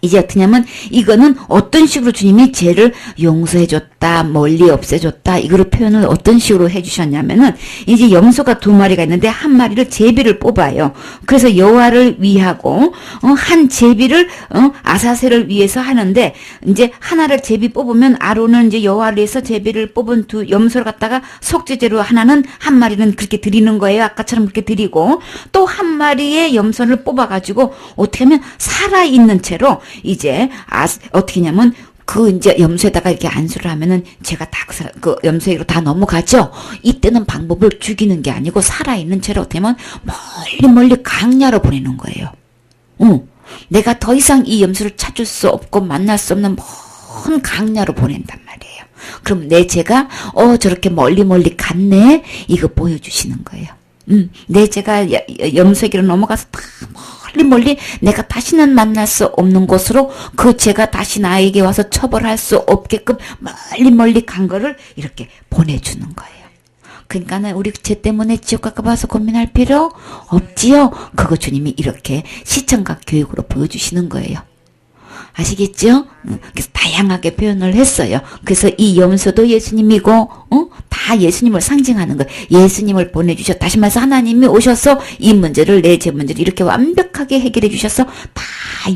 이제 어떠냐면 이거는 어떤 식으로 주님이 죄를 용서해줬다 멀리 없애줬다 이거를 표현을 어떤 식으로 해주셨냐면은 이제 염소가 두 마리가 있는데 한 마리를 제비를 뽑아요. 그래서 여호와를 위하고 한 제비를 아사셀을 위해서 하는데 이제 하나를 제비 뽑으면 아론은 이제 여호와를 위해서 제비를 뽑은 두 염소를 갖다가 속죄제로 하나는 한 마리는 그렇게 드리는 거예요. 아까처럼 그렇게 드리고 또 한 마리의 염소를 뽑아가지고 어떻게 하면 살아있는 채로 이제 어떻게 하냐면 그 이제 염소에다가 이렇게 안수를 하면은 제가 다 그 염소에게로 다 넘어가죠. 이때는 방법을 죽이는 게 아니고 살아있는 채로 어떻게 하면 멀리 강야로 보내는 거예요. 내가 더 이상 이 염소를 찾을 수 없고 만날 수 없는 먼 강야로 보낸단 말이에요. 그럼 내 죄가 저렇게 멀리 갔네 이거 보여주시는 거예요. 내 죄가 염소에게로 넘어가서 다 멀리 내가 다시는 만날 수 없는 곳으로 그 죄가 다시 나에게 와서 처벌할 수 없게끔 멀리 간 거를 이렇게 보내주는 거예요. 그러니까는 우리 죄 때문에 지옥 가서 고민할 필요 없지요. 그거 주님이 이렇게 시청각 교육으로 보여주시는 거예요. 아시겠죠? 그래서 다양하게 표현을 했어요. 그래서 이 염소도 예수님이고, 다 예수님을 상징하는 거예요. 예수님을 보내주셔. 다시 말해서 하나님이 오셔서 이 문제를, 내 죄 문제를 이렇게 완벽하게 해결해 주셔서 다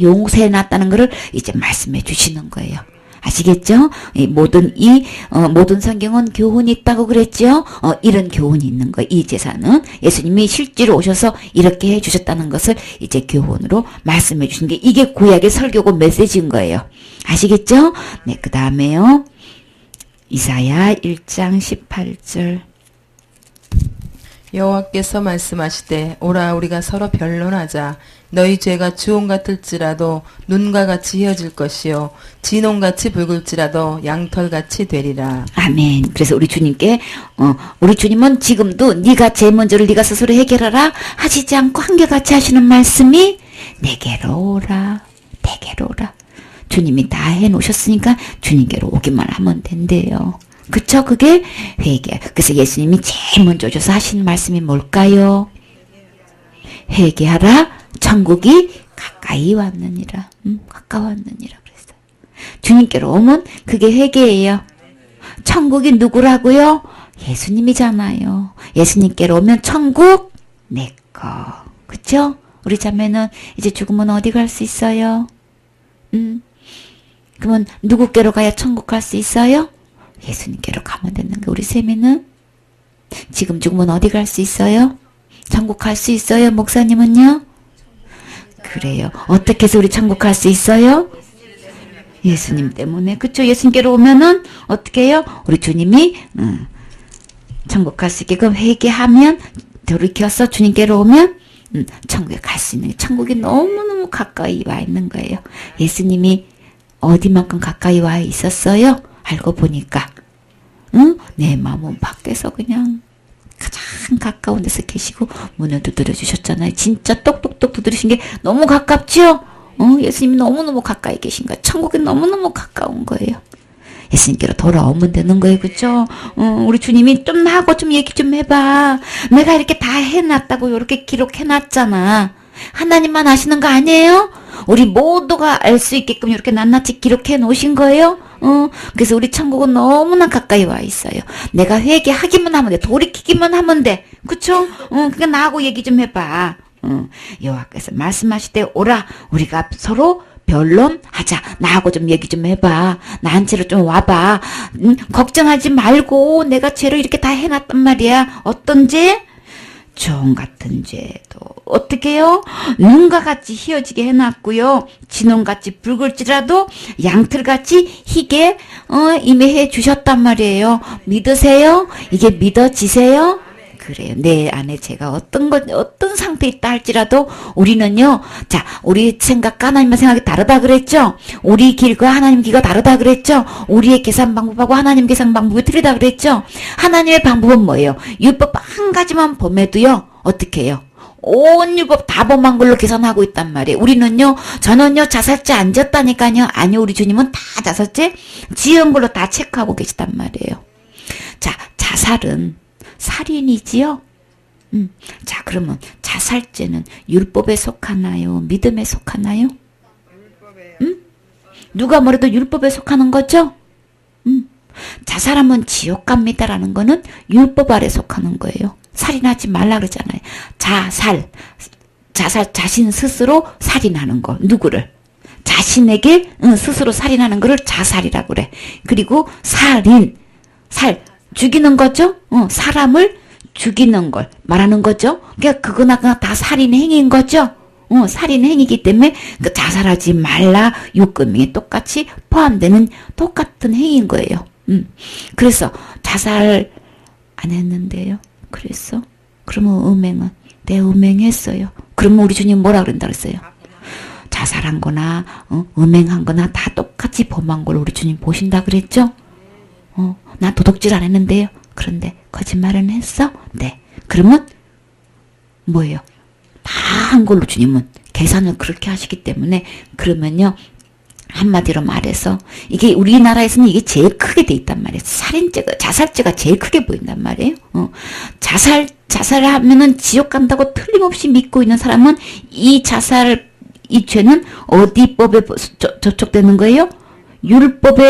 용서해 놨다는 것을 이제 말씀해 주시는 거예요. 아시겠죠? 모든 성경은 교훈이 있다고 그랬죠? 이런 교훈이 있는 거예요. 이 제사는 예수님이 실제로 오셔서 이렇게 해주셨다는 것을 이제 교훈으로 말씀해 주신 게 이게 구약의 설교고 메시지인 거예요. 아시겠죠? 네, 그 다음에요. 이사야 1장 18절. 여호와께서 말씀하시되 오라 우리가 서로 변론하자. 너희 죄가 주홍 같을지라도 눈과 같이 헤어질 것이요 진홍같이 붉을지라도 양털같이 되리라. 아멘. 그래서 우리 주님께 우리 주님은 지금도 네가 제일 먼저를 네가 스스로 해결하라 하시지 않고 한결같이 하시는 말씀이 내게로 오라. 내게로 오라. 주님이 다 해놓으셨으니까 주님께로 오기만 하면 된대요. 그쵸? 그게 회개. 그래서 예수님이 제일 먼저 오셔서 하신 말씀이 뭘까요? 회개하라. 천국이 가까이 왔느니라. 가까웠느니라 그랬어요. 주님께로 오면 그게 회개예요. 천국이 누구라고요? 예수님이잖아요. 예수님께로 오면 천국 내꺼. 그쵸? 우리 자매는 이제 죽으면 어디 갈 수 있어요? 그러면 누구께로 가야 천국 갈 수 있어요? 예수님께로 가면 되는 거. 우리 세미는 지금 죽으면 어디 갈 수 있어요? 천국 갈 수 있어요? 목사님은요? 그래요. 어떻게 해서 우리 천국 갈 수 있어요? 예수님 때문에. 그쵸? 예수님께로 오면은 어떻게 해요? 우리 주님이 천국 갈 수 있게끔 회개하면 돌이켜서 주님께로 오면 천국에 갈 수 있는. 천국이 너무너무 가까이 와 있는 거예요. 예수님이 어디만큼 가까이 와 있었어요? 알고 보니까 내 마음은 밖에서 그냥 가장 가까운 데서 계시고 문을 두드려 주셨잖아요. 진짜 똑똑똑 두드리신 게 너무 가깝죠? 예수님이 너무너무 가까이 계신 거예요. 천국이 너무너무 가까운 거예요. 예수님께로 돌아오면 되는 거예요. 그죠? 우리 주님이 좀 하고 좀 얘기 좀 해봐. 내가 이렇게 다 해놨다고 이렇게 기록해놨잖아. 하나님만 아시는 거 아니에요? 우리 모두가 알 수 있게끔 이렇게 낱낱이 기록해 놓으신 거예요? 그래서 우리 천국은 너무나 가까이 와 있어요. 내가 회개하기만 하면 돼. 돌이키기만 하면 돼. 그쵸? 그러니까 나하고 얘기 좀 해봐. 여호와께서 말씀하실 때 오라. 우리가 서로 변론하자. 나하고 좀 얘기 좀 해봐. 나한테로 좀 와봐. 걱정하지 말고 내가 죄를 이렇게 다 해놨단 말이야. 어떤 죄? 종 같은 죄도 어떻게 해요? 눈과 같이 희어지게 해놨고요. 진홍같이 붉을지라도 양털같이 희게 임해해 주셨단 말이에요. 믿으세요? 이게 믿어지세요? 그래요. 내 안에 제가 어떤 상태에 있다 할지라도 우리는요. 자, 우리 생각과 하나님의 생각이 다르다 그랬죠? 우리 길과 하나님 길과 다르다 그랬죠? 우리의 계산 방법하고 하나님 계산 방법이 틀리다 그랬죠? 하나님의 방법은 뭐예요? 율법 한 가지만 범해도요. 어떻게 해요? 온 율법 다 범한 걸로 계산하고 있단 말이에요. 우리는요. 저는요. 자살죄 안 졌다니까요. 아니요. 우리 주님은 다 자살죄 지은 걸로 다 체크하고 계시단 말이에요. 자, 자살은 살인이지요? 자, 그러면 자살죄는 율법에 속하나요? 믿음에 속하나요? 누가 뭐래도 율법에 속하는 거죠? 자살하면 지옥 갑니다라는 거는 율법 아래 속하는 거예요. 살인하지 말라 그러잖아요. 자살, 자신 스스로 살인하는 거. 누구를? 자신에게 스스로 살인하는 거를 자살이라고 그래. 그리고 죽이는 거죠? 사람을 죽이는 걸 말하는 거죠? 그러니까 그거나 다 살인 행위인 거죠? 살인 행위이기 때문에 그 자살하지 말라 육금에 똑같이 포함되는 똑같은 행위인 거예요. 그래서 자살 안 했는데요. 그랬어? 그러면 음행은 내 음행했어요. 그러면 우리 주님 뭐라 그런다 그랬어요? 자살한 거나 음행한 거나 다 똑같이 범한 걸 우리 주님 보신다 그랬죠? 나 도둑질 안 했는데요. 그런데 거짓말은 했어? 네. 그러면 뭐예요? 다 한 걸로 주님은 계산을 그렇게 하시기 때문에 그러면요. 한마디로 말해서 이게 우리나라에서는 이게 제일 크게 돼 있단 말이에요. 살인죄가 자살죄가 제일 크게 보인단 말이에요. 자살하면은 지옥 간다고 틀림없이 믿고 있는 사람은 이 죄는 어디 법에 저촉되는 거예요? 율법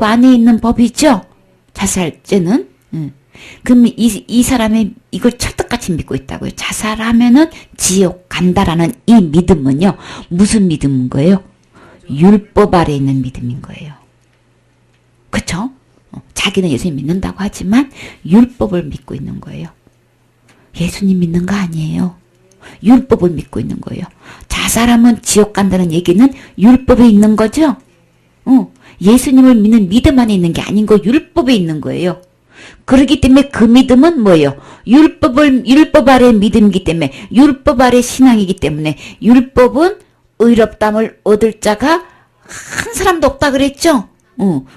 안에 있는 법이죠. 자살죄는. 그럼 이 사람이 이걸 철떡같이 믿고 있다고요. 자살하면은 지옥 간다라는 이 믿음은요. 무슨 믿음인 거예요? 율법 아래 있는 믿음인 거예요. 그쵸? 자기는 예수님 믿는다고 하지만 율법을 믿고 있는 거예요. 예수님 믿는 거 아니에요. 율법을 믿고 있는 거예요. 자살하면 지옥 간다는 얘기는 율법에 있는 거죠? 예수님을 믿는 믿음 안에 있는 게 아닌 거 율법에 있는 거예요. 그렇기 때문에 그 믿음은 뭐예요? 율법 아래 믿음이기 때문에, 율법 아래 신앙이기 때문에, 율법은 의롭담을 얻을 자가 한 사람도 없다 그랬죠?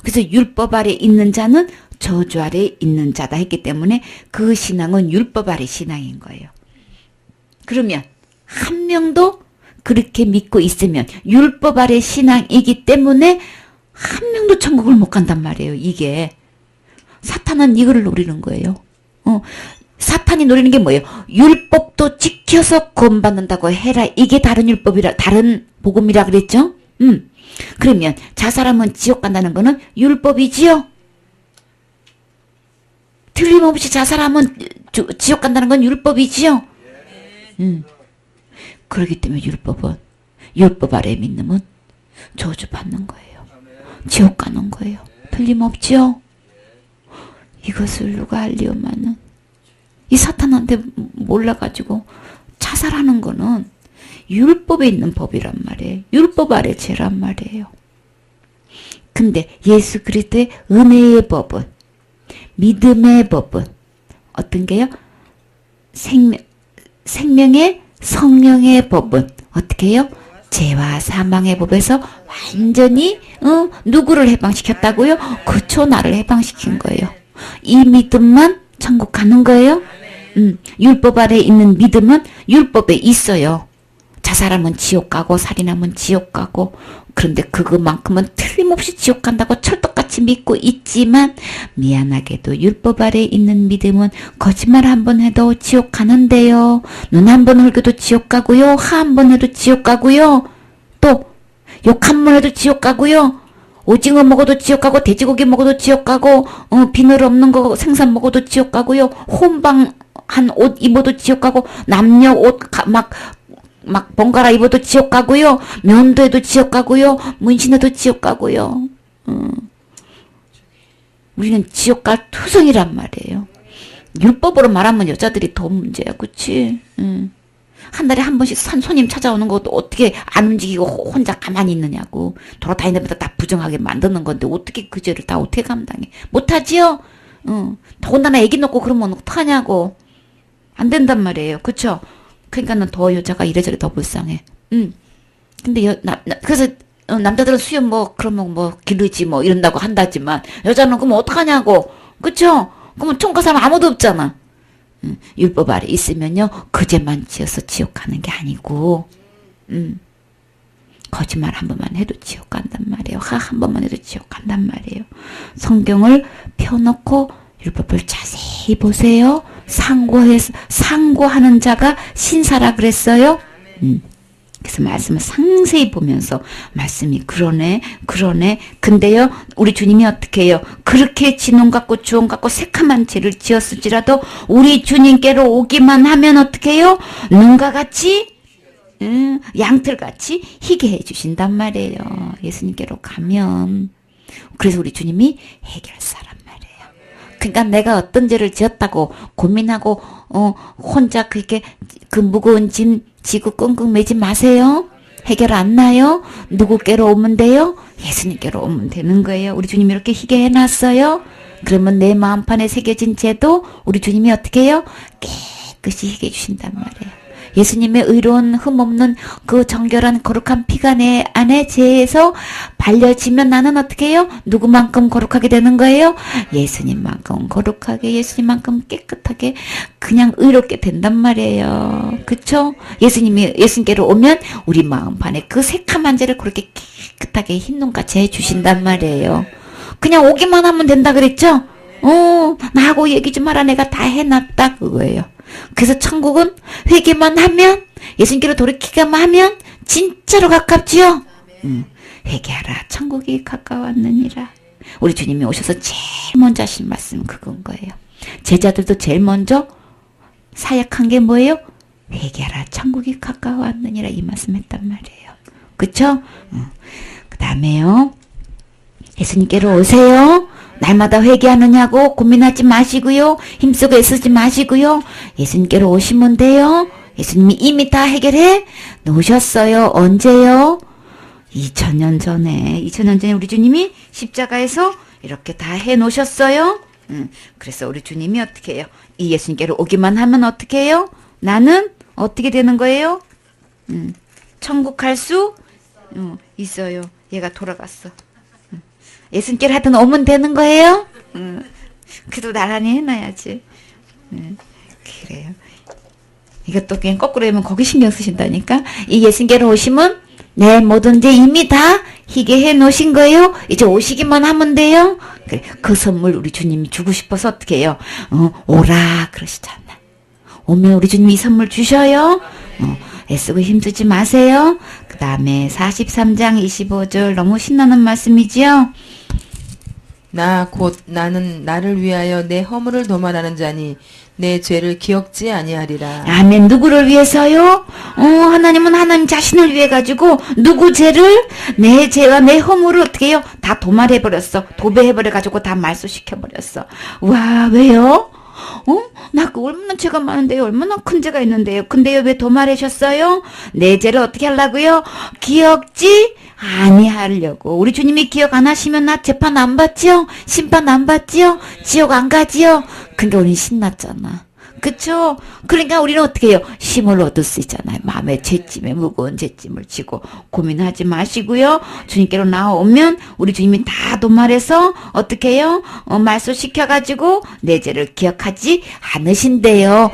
그래서 율법 아래 있는 자는 저주 아래 있는 자다 했기 때문에 그 신앙은 율법 아래 신앙인 거예요. 그러면 한 명도 그렇게 믿고 있으면 율법 아래 신앙이기 때문에 한 명도 천국을 못 간단 말이에요. 이게 사탄은 이거를 노리는 거예요. 사탄이 노리는 게 뭐예요? 율법도 지켜서 구원받는다고 해라. 이게 다른 율법이라, 다른 복음이라 그랬죠? 그러면 자살하면 지옥 간다는 거는 율법이지요? 틀림없이 자살하면 지옥 간다는 건 율법이지요? 그렇기 때문에 율법 아래 믿음은 저주 받는 거예요. 지옥 가는 거예요. 틀림없지요? 이것을 누가 알리오마는 이 사탄한테 몰라가지고 자살하는 거는 율법에 있는 법이란 말이에요. 율법 아래 죄란 말이에요. 근데 예수 그리스도의 은혜의 법은, 믿음의 법은 어떤 게요? 생명의 성령의 법은 어떻게 해요? 죄와 사망의 법에서 완전히 누구를 해방시켰다고요? 그쵸, 나를 해방시킨 거예요. 이 믿음만 천국 가는 거예요. 율법 아래 있는 믿음은 율법에 있어요. 자살하면 지옥 가고 살인하면 지옥 가고, 그런데 그것만큼은 틀림없이 지옥 간다고 철떡같이 믿고 있지만 미안하게도 율법 아래 있는 믿음은 거짓말 한 번 해도 지옥 가는데요. 눈 한 번 흘겨도 지옥 가고요. 하 한 번 해도 지옥 가고요. 또 욕 한 번 해도 지옥 가고요. 오징어 먹어도 지옥 가고, 돼지고기 먹어도 지옥 가고, 비늘 없는 거 생선 먹어도 지옥 가고요. 혼방한 옷 입어도 지옥 가고, 남녀 옷 막 번갈아 입어도 지옥 가고요. 면도해도 지옥 가고요. 문신해도 지옥 가고요. 우리는 지옥 갈 투성이란 말이에요. 율법으로 말하면 여자들이 더 문제야. 그치? 한 달에 한 번씩 손님 찾아오는 것도 어떻게 안 움직이고 혼자 가만히 있느냐고. 돌아다니면서 다 부정하게 만드는 건데 어떻게 그 죄를 다 어떻게 감당해. 못하지요? 더군다나 애기 놓고 그러면 어떡하냐고. 안 된단 말이에요. 그쵸? 그러니까는 더 여자가 이래저래 더 불쌍해. 근데 그래서 남자들은 수염 그러면 기르지 이런다고 한다지만 여자는 그러면 어떡하냐고. 그쵸? 그러면 총각사람 아무도 없잖아. 율법 아래 있으면요, 그 죄만 지어서 지옥 가는 게 아니고, 거짓말 한 번만 해도 지옥 간단 말이에요. 한 번만 해도 지옥 간단 말이에요. 성경을 펴놓고 율법을 자세히 보세요. 상고하는 자가 신사라 그랬어요. 그래서 말씀을 상세히 보면서 말씀이 그러네. 근데요, 우리 주님이 어떻게 해요? 그렇게 진홍 같고 주홍 같고 새카만 죄를 지었을지라도 우리 주님께로 오기만 하면 어떻게 해요? 눈과 같이 양털같이 희게 해주신단 말이에요. 예수님께로 가면. 그래서 우리 주님이 해결사란 말이에요. 그러니까 내가 어떤 죄를 지었다고 고민하고 혼자 그렇게 그 무거운 짐 지고 끙끙 매지 마세요. 해결 안 나요? 누구께로 오면 돼요? 예수님께로 오면 되는 거예요. 우리 주님이 이렇게 희게 해놨어요. 그러면 내 마음판에 새겨진 죄도 우리 주님이 어떻게 해요? 깨끗이 희게 해주신단 말이에요. 예수님의 의로운 흠없는 그 정결한 거룩한 피가 내 안에 죄에서 발려지면 나는 어떻게 해요? 누구만큼 거룩하게 되는 거예요? 예수님만큼 거룩하게, 예수님만큼 깨끗하게, 그냥 의롭게 된단 말이에요. 그쵸? 예수님께로 오면 우리 마음판에 그 새카만 죄를 그렇게 깨끗하게 흰눈같이 해주신단 말이에요. 그냥 오기만 하면 된다 그랬죠? 나하고 얘기 좀 하라, 내가 다 해놨다, 그거예요. 그래서 천국은 회개만 하면, 예수님께로 돌이키기만 하면 진짜로 가깝지요. 회개하라, 천국이 가까웠느니라. 우리 주님이 오셔서 제일 먼저 하신 말씀은 그건 거예요. 제자들도 제일 먼저 사역한 게 뭐예요? 회개하라, 천국이 가까웠느니라, 이 말씀 했단 말이에요. 그쵸? 다음에요. 예수님께로 오세요. 날마다 회개하느냐고 고민하지 마시고요. 힘쓰고 애쓰지 마시고요. 예수님께로 오시면 돼요. 예수님이 이미 다 해결해 놓으셨어요. 언제요? 2000년 전에 우리 주님이 십자가에서 이렇게 다 해 놓으셨어요. 그래서 우리 주님이 어떻게 해요? 이 예수님께로 오기만 하면 어떻게 해요? 나는 어떻게 되는 거예요? 천국 갈 수 있어요. 얘가 돌아갔어. 예수님께로 하여튼 오면 되는 거예요? 그래도 나란히 해놔야지. 그래요. 이것도 그냥 거꾸로 하면 거기 신경 쓰신다니까. 이 예수님께로 오시면 네, 뭐든지 이미 다 희게 해 놓으신 거예요. 이제 오시기만 하면 돼요. 그래, 그 선물 우리 주님이 주고 싶어서 어떻게 해요? 오라 그러시잖아. 오면 우리 주님이 이 선물 주셔요. 애쓰고 힘쓰지 마세요. 그 다음에 43장 25절 너무 신나는 말씀이지요. 나는 나를 위하여 내 허물을 도말하는 자니 내 죄를 기억지 아니하리라. 아멘. 누구를 위해서요? 하나님은 하나님 자신을 위해 가지고 누구 죄를 내 죄와 내 허물을 어떻게 해요? 다 도말해 버렸어. 도배해 버려 가지고 다 말소시켜 버렸어. 와, 왜요? 나 그 얼마나 죄가 많은데요. 얼마나 큰 죄가 있는데요. 근데요, 왜 도말하셨어요? 내 죄를 어떻게 하려고요? 기억지 아니하려고. 우리 주님이 기억 안 하시면 나 재판 안 받지요? 심판 안 받지요? 지옥 안 가지요? 그러니까 우린 신났잖아. 그쵸? 그러니까 우리는 어떻게 해요? 힘을 얻을 수 있잖아요. 마음의 죄짐에 무거운 죄짐을 지고 고민하지 마시고요. 주님께로 나오면 우리 주님이 다 도말해서 어떻게 해요? 말소시켜가지고 내 죄를 기억하지 않으신대요.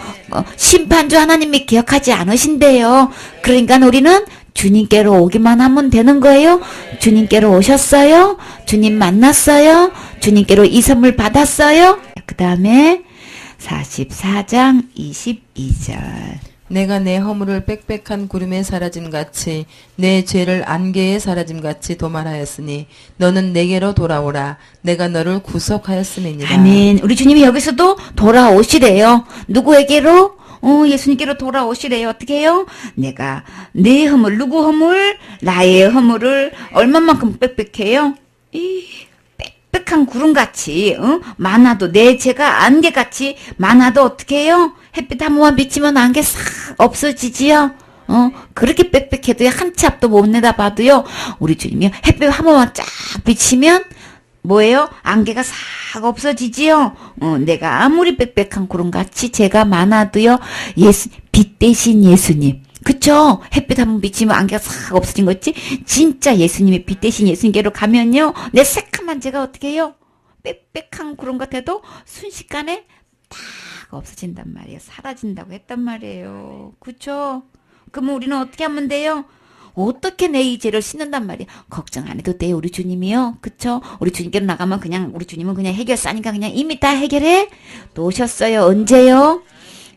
심판주 하나님이 기억하지 않으신대요. 그러니까 우리는 주님께로 오기만 하면 되는 거예요. 주님께로 오셨어요? 주님 만났어요? 주님께로 이 선물 받았어요? 그 다음에 44장 22절. 내가 내 허물을 빽빽한 구름에 사라짐같이 내 죄를 안개에 사라짐같이 도말하였으니 너는 내게로 돌아오라. 내가 너를 구속하였음이니라. 아멘. 우리 주님이 여기서도 돌아오시래요. 누구에게로? 예수님께로 돌아오시래요. 어떻게 해요? 내가 내 허물, 누구 허물? 나의 허물을 얼마만큼 빽빽해요? 빽빽한 구름같이 많아도 내 죄가 안개같이 많아도 어떻게 해요? 햇빛 한 번만 비치면 안개 싹 없어지지요. 그렇게 빽빽해도 한 치 앞도 못 내다봐도요. 우리 주님이 햇빛 한 번만 쫙 비치면 뭐예요? 안개가 싹 없어지지요. 내가 아무리 빽빽한 구름같이 죄가 많아도요. 빛 대신 예수님. 그쵸? 햇빛 한번 비치면 안개가 싹 없어진 거 있지? 진짜 예수님의 빛 대신 예수님께로 가면요. 내 새카만 죄가 어떻게 해요? 빽빽한 구름 같아도 순식간에 딱 없어진단 말이에요. 사라진다고 했단 말이에요. 그쵸? 그러면 우리는 어떻게 하면 돼요? 어떻게 내 이 죄를 씻는단 말이에요. 걱정 안 해도 돼요. 우리 주님이요. 그쵸? 우리 주님께로 나가면 그냥 우리 주님은 그냥 해결사니까 그냥 이미 다 해결해 놓으셨어요. 언제요?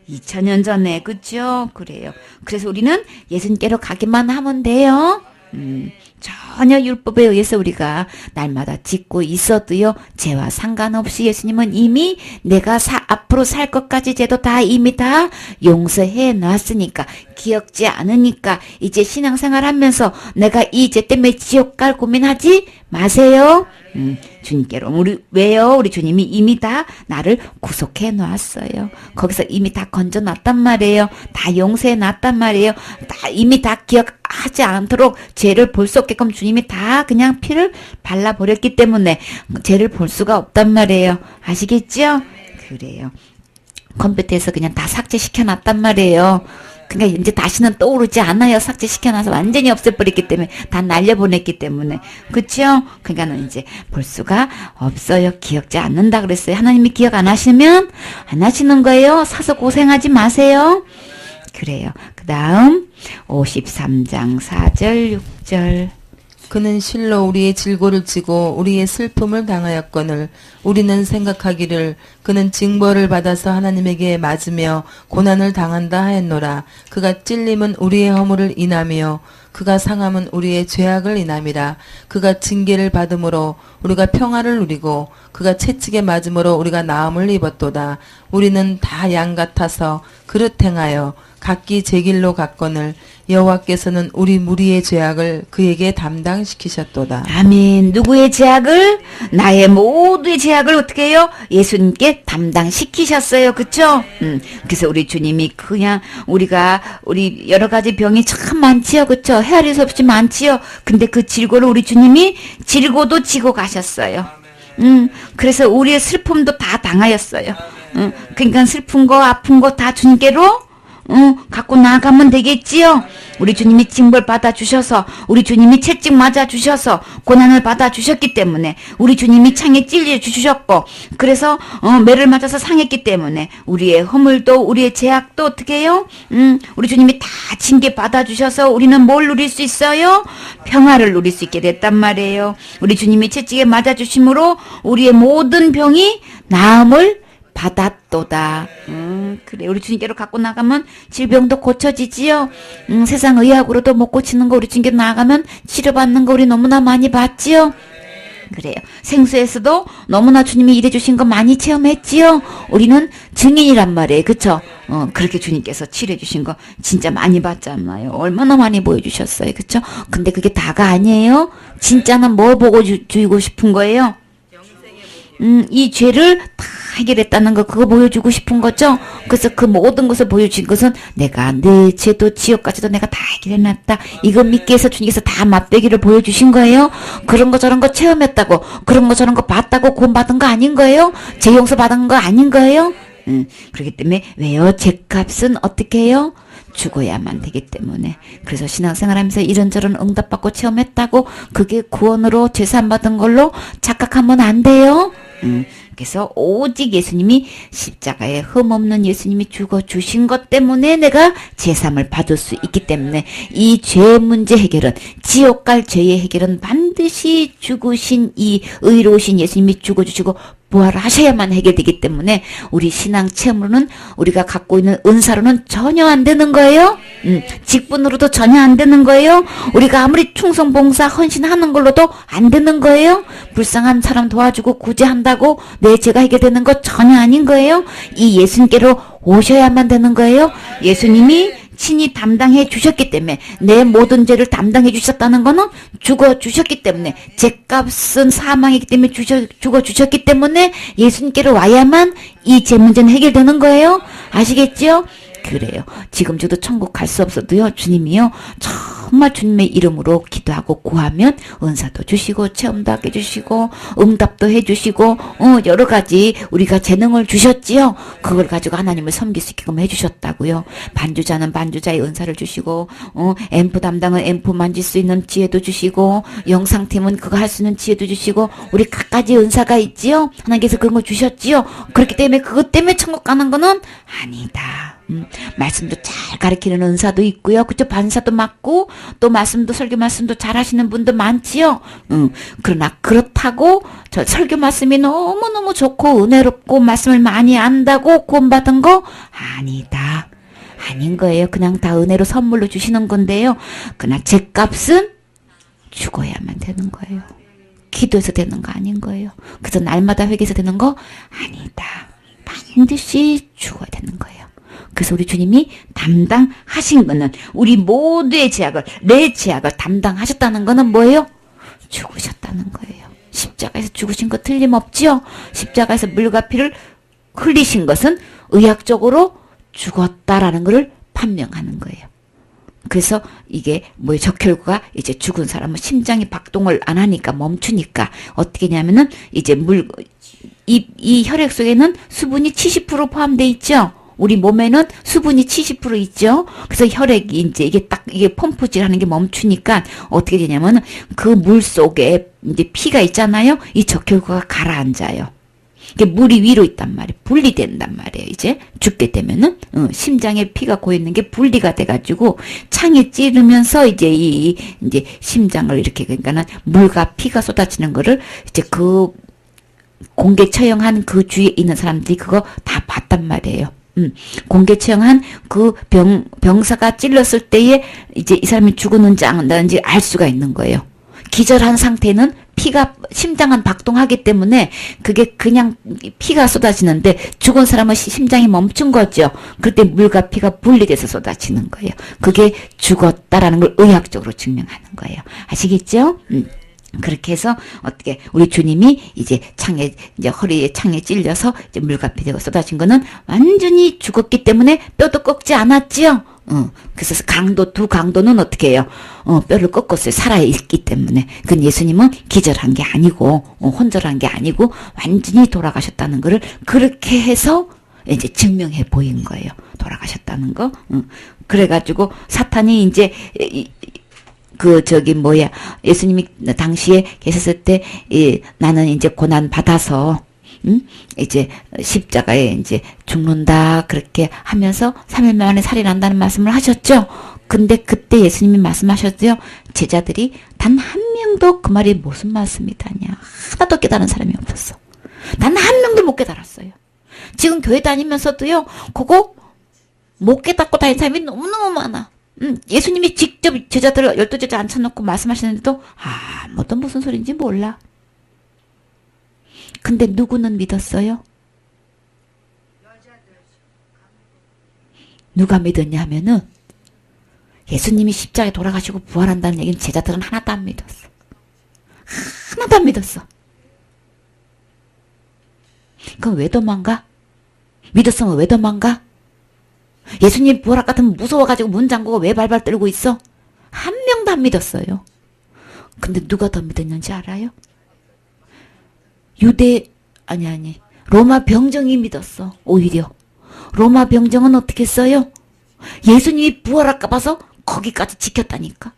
2000년 전에. 그죠? 그래요. 그래서 우리는 예수님께로 가기만 하면 돼요. 전혀 율법에 의해서 우리가 날마다 짓고 있어도요. 죄와 상관없이 예수님은 이미 내가 앞으로 살 것까지 죄도 다 이미 다 용서해 놨으니까 기억지 않으니까 이제 신앙생활 하면서 내가 이 죄 때문에 지옥 갈 고민하지 마세요. 주님께로 왜요? 우리 주님이 이미 다 나를 구속해 놨어요. 거기서 이미 다 건져 놨단 말이에요. 다 용서해 놨단 말이에요. 다 이미 다 기억하지 않도록 죄를 볼 수 없게끔 주님이 다 그냥 피를 발라버렸기 때문에 죄를 볼 수가 없단 말이에요. 아시겠죠? 그래요. 컴퓨터에서 그냥 다 삭제시켜 놨단 말이에요. 그러니까 이제 다시는 떠오르지 않아요. 삭제시켜놔서 완전히 없애버렸기 때문에 다 날려보냈기 때문에. 그쵸? 그러니까는 이제 볼 수가 없어요. 기억지 않는다 그랬어요. 하나님이 기억 안 하시면 안 하시는 거예요. 사서 고생하지 마세요. 그래요. 그 다음 53장 4절 6절. 그는 실로 우리의 질고를 지고 우리의 슬픔을 당하였거늘 우리는 생각하기를 그는 징벌을 받아서 하나님에게 맞으며 고난을 당한다 하였노라. 그가 찔림은 우리의 허물을 인하며 그가 상함은 우리의 죄악을 인함이라. 그가 징계를 받음으로 우리가 평화를 누리고 그가 채찍에 맞음으로 우리가 나음을 입었도다. 우리는 다 양 같아서 그릇 행하여 각기 제 길로 갔거늘 여호와께서는 우리 무리의 죄악을 그에게 담당시키셨도다. 아멘. 누구의 죄악을? 나의 모두의 죄악을 어떻게 해요? 예수님께 담당시키셨어요. 그쵸? 그래서 우리 주님이 그냥 우리 여러 가지 병이 참 많지요. 그쵸? 헤아릴 수 없이 많지요. 근데 그 질고를 우리 주님이 질고도 지고 가셨어요. 그래서 우리의 슬픔도 다 당하였어요. 그러니까 슬픈 거, 아픈 거 다 주님께로 갖고 나가면 되겠지요. 우리 주님이 징벌 받아주셔서, 우리 주님이 채찍 맞아주셔서 고난을 받아주셨기 때문에, 우리 주님이 창에 찔려주셨고, 그래서 매를 맞아서 상했기 때문에 우리의 허물도 우리의 죄악도 어떻게 해요? 우리 주님이 다 징계 받아주셔서 우리는 뭘 누릴 수 있어요? 평화를 누릴 수 있게 됐단 말이에요. 우리 주님이 채찍에 맞아주심으로 우리의 모든 병이 나음을 받았도다. 그래. 우리 주님께로 갖고 나가면 질병도 고쳐지지요. 세상 의학으로도 못 고치는 거 우리 주님께로 나가면 치료받는 거 우리 너무나 많이 받지요. 그래요. 생수에서도 너무나 주님이 일해주신 거 많이 체험했지요. 우리는 증인이란 말이에요. 그쵸? 그렇게 주님께서 치료해주신 거 진짜 많이 봤잖아요. 얼마나 많이 보여주셨어요. 그쵸? 근데 그게 다가 아니에요. 진짜는 뭐 보고 주고 싶은 거예요? 이 죄를 다 해결했다는 거, 그거 보여주고 싶은 거죠. 그래서 그 모든 것을 보여준 것은 내가 내 죄도 지옥까지도 내가 다 해결해놨다. 이거 믿기 위해서 주님께서 다 맛배기를 보여주신 거예요. 그런 거 저런 거 체험했다고, 그런 거 저런 거 봤다고 구원받은 거 아닌 거예요. 죄 용서 받은 거 아닌 거예요. 그렇기 때문에 왜요? 죄값은 어떻게 해요? 죽어야만 되기 때문에. 그래서 신앙생활하면서 이런저런 응답받고 체험했다고 그게 구원으로 제사받은 걸로 착각하면 안 돼요. 그래서 오직 예수님이 십자가에 흠없는 예수님이 죽어주신 것 때문에 내가 제삼을 받을 수 있기 때문에 이 죄 문제 해결은, 지옥 갈 죄의 해결은 반드시 죽으신 이 의로우신 예수님이 죽어주시고 부활하셔야만 해결되기 때문에 우리 신앙 체험으로는, 우리가 갖고 있는 은사로는 전혀 안 되는 거예요. 직분으로도 전혀 안 되는 거예요. 우리가 아무리 충성 봉사 헌신하는 걸로도 안 되는 거예요. 불쌍한 사람 도와주고 구제한다고 내 죄가 해결되는 거 전혀 아닌 거예요. 이 예수님께로 오셔야만 되는 거예요. 예수님이 친히 담당해 주셨기 때문에, 내 모든 죄를 담당해 주셨다는 거는 죽어 주셨기 때문에, 죄값은 사망이기 때문에 죽어 주셨기 때문에 예수님께로 와야만 이 죄 문제는 해결되는 거예요. 아시겠죠? 그래요. 지금 저도 천국 갈 수 없어도요, 주님이요, 정말 주님의 이름으로 기도하고 구하면 은사도 주시고 체험도 하게 해주시고 응답도 해주시고 여러 가지 우리가 재능을 주셨지요. 그걸 가지고 하나님을 섬길 수 있게끔 해주셨다고요. 반주자는 반주자의 은사를 주시고 앰프 담당은 앰프 만질 수 있는 지혜도 주시고 영상팀은 그거 할 수 있는 지혜도 주시고 우리 각가지 은사가 있지요. 하나님께서 그런 거 주셨지요. 그렇기 때문에 그것 때문에 천국 가는 거는 아니다. 말씀도 잘 가르치는 은사도 있고요. 그쵸? 반사도 맞고 또 말씀도 설교 말씀도 잘 하시는 분도 많지요. 그러나 그렇다고 저 설교 말씀이 너무너무 좋고 은혜롭고 말씀을 많이 안다고 구원받은 거 아니다. 아닌 거예요. 그냥 다 은혜로 선물로 주시는 건데요. 그러나 죄값은 죽어야만 되는 거예요. 기도해서 되는 거 아닌 거예요. 그래서 날마다 회개해서 되는 거 아니다. 반드시 죽어야 되는 거예요. 그래서 우리 주님이 담당하신 거는 우리 모두의 죄악을, 내 죄악을 담당하셨다는 거는 뭐예요? 죽으셨다는 거예요. 십자가에서 죽으신 거 틀림없지요? 십자가에서 물과 피를 흘리신 것은 의학적으로 죽었다라는 것을 판명하는 거예요. 그래서 이게 뭐예요? 적혈구가 이제 죽은 사람은 심장이 박동을 안 하니까 멈추니까 어떻게 냐면은 이제 이 혈액 속에는 수분이 70% 포함되어 있죠? 우리 몸에는 수분이 70% 있죠. 그래서 혈액이 이제 이게 펌프질 하는 게 멈추니까 어떻게 되냐면 그 물 속에 이제 피가 있잖아요. 이 적혈구가 가라앉아요. 이게 물이 위로 있단 말이에요. 분리된단 말이에요. 이제 죽게 되면은 심장에 피가 고여 있는 게 분리가 돼가지고 창에 찌르면서 이제 이제 심장을 이렇게, 그러니까는 물과 피가 쏟아지는 거를 이제 그 공개 처형한 그 주위에 있는 사람들이 그거 다 봤단 말이에요. 공개 처형한 그 병사가 찔렀을 때에 이제 이 사람이 죽었는지 안 죽었는지 알 수가 있는 거예요. 기절한 상태는 심장은 박동하기 때문에 그게 그냥 피가 쏟아지는데 죽은 사람은 심장이 멈춘 거죠. 그때 물과 피가 분리돼서 쏟아지는 거예요. 그게 죽었다라는 걸 의학적으로 증명하는 거예요. 아시겠죠? 그렇게 해서 어떻게 우리 주님이 이제 허리에 창에 찔려서 이제 물과 피가 쏟아진 거는 완전히 죽었기 때문에 뼈도 꺾지 않았지요. 그래서 두 강도는 어떻게 해요? 뼈를 꺾었어요. 살아있기 때문에. 그건 예수님은 기절한 게 아니고, 혼절한 게 아니고, 완전히 돌아가셨다는 거를 그렇게 해서 이제 증명해 보인 거예요. 돌아가셨다는 거. 그래가지고 사탄이 이제, 예수님이 당시에 계셨을 때, 나는 이제 고난 받아서, 이제 십자가에 이제 죽는다 그렇게 하면서 3일 만에 살이 난다는 말씀을 하셨죠. 근데 그때 예수님이 말씀하셨죠. 제자들이 단 한 명도 그 말이 무슨 말씀이다냐 하나도 깨달은 사람이 없었어. 단 한 명도 못 깨달았어요. 지금 교회 다니면서도요. 그거 못 깨닫고 다니는 사람이 너무너무 많아. 예수님이 직접 제자들을 12제자 앉혀놓고 말씀하시는데도 아무도 무슨 소리인지 몰라. 근데 누구는 믿었어요? 누가 믿었냐 하면은 예수님이 십자가에 돌아가시고 부활한다는 얘기는 제자들은 하나도 안 믿었어. 하나도 안 믿었어. 그럼 왜 도망가? 믿었으면 왜 도망가? 예수님 부활할 것 같으면 무서워가지고 문 잠그고 왜 발발 떨고 있어? 한 명도 안 믿었어요. 근데 누가 더 믿었는지 알아요? 로마 병정이 믿었어. 오히려 로마 병정은 어떻게 했어요? 예수님이 부활할까 봐서 거기까지 지켰다니까.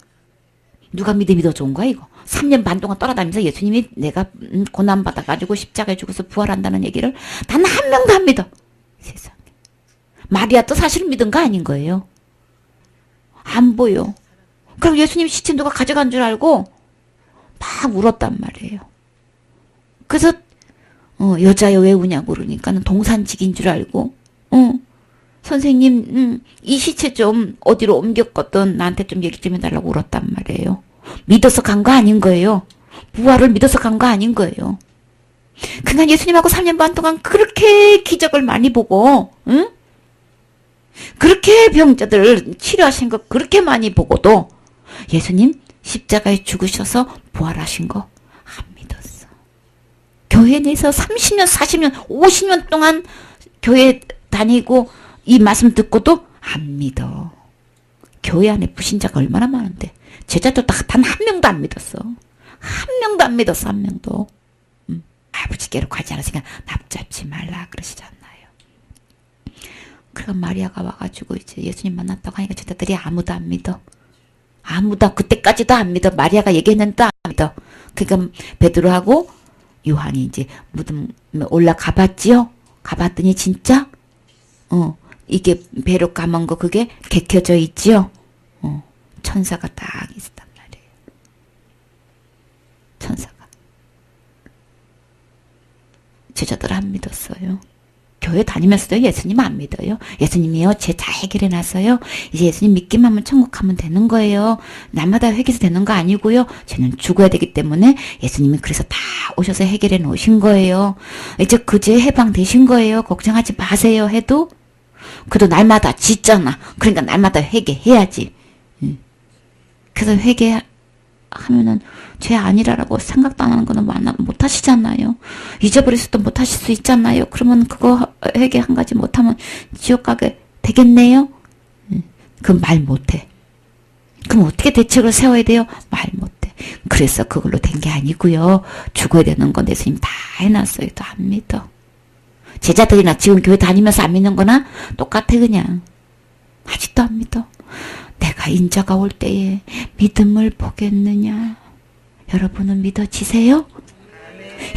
누가 믿음이 더 좋은 거야 이거? 3년 반 동안 떠나다니면서 예수님이 내가 고난받아가지고 십자가에 죽어서 부활한다는 얘기를 단 한 명도 안 믿어. 세상에. 마리아도 사실 믿은 거 아닌 거예요. 안 보여. 그럼 예수님 시체 누가 가져간 줄 알고 막 울었단 말이에요. 그래서 여자여 왜 우냐고 그러니까는 동산직인 줄 알고 선생님 이 시체 좀 어디로 옮겼거든 나한테 좀 얘기 좀 해달라고 울었단 말이에요. 믿어서 간 거 아닌 거예요. 부활을 믿어서 간 거 아닌 거예요. 그냥 예수님하고 3년 반 동안 그렇게 기적을 많이 보고 그렇게 병자들을 치료하신 거 그렇게 많이 보고도 예수님 십자가에 죽으셔서 부활하신 거 안 믿었어. 교회 내에서 30년, 40년, 50년 동안 교회 다니고 이 말씀 듣고도 안 믿어. 교회 안에 불신자가 얼마나 많은데 제자도 단 한 명도 안 믿었어. 한 명도 안 믿었어. 한 명도. 아버지께로 가지 않았으니까 납잡지 말라 그러시잖아요. 그럼 마리아가 와가지고 이제 예수님 만났다고 하니까 제자들이 아무도 안 믿어. 아무도 그때까지도 안 믿어. 마리아가 얘기했는데도 안 믿어. 그러니까 베드로하고 요한이 이제 무덤 올라가 봤지요. 가봤더니 진짜 이게 배로 감은 거 그게 개켜져 있지요. 천사가 딱 있었단 말이에요. 천사가. 제자들 안 믿었어요. 교회 다니면서도 예수님 안 믿어요. 예수님이요 제 다 해결해 놨어요. 이제 예수님 믿기만 하면 천국 가면 되는 거예요. 날마다 회개해서 되는 거 아니고요. 쟤는 죽어야 되기 때문에 예수님이 그래서 다 오셔서 해결해 놓으신 거예요. 이제 그제 해방되신 거예요. 걱정하지 마세요 해도 그래도 날마다 짓잖아. 그러니까 날마다 회개해야지. 그래서 회개하면은 죄 아니라고 생각도 안 하는 거는 못 하시잖아요. 잊어버리셔도 못 하실 수 있잖아요. 그러면 그거 회개 한 가지 못하면 지옥 가게 되겠네요. 그럼 말 못해. 그럼 어떻게 대책을 세워야 돼요? 말 못해. 그래서 그걸로 된 게 아니고요. 죽어야 되는 건 예수님 다 해놨어요. 또 안 믿어. 제자들이나 지금 교회 다니면서 안 믿는 거나 똑같아 그냥. 아직도 안 믿어. 내가 인자가 올 때에 믿음을 보겠느냐. 여러분은 믿어지세요?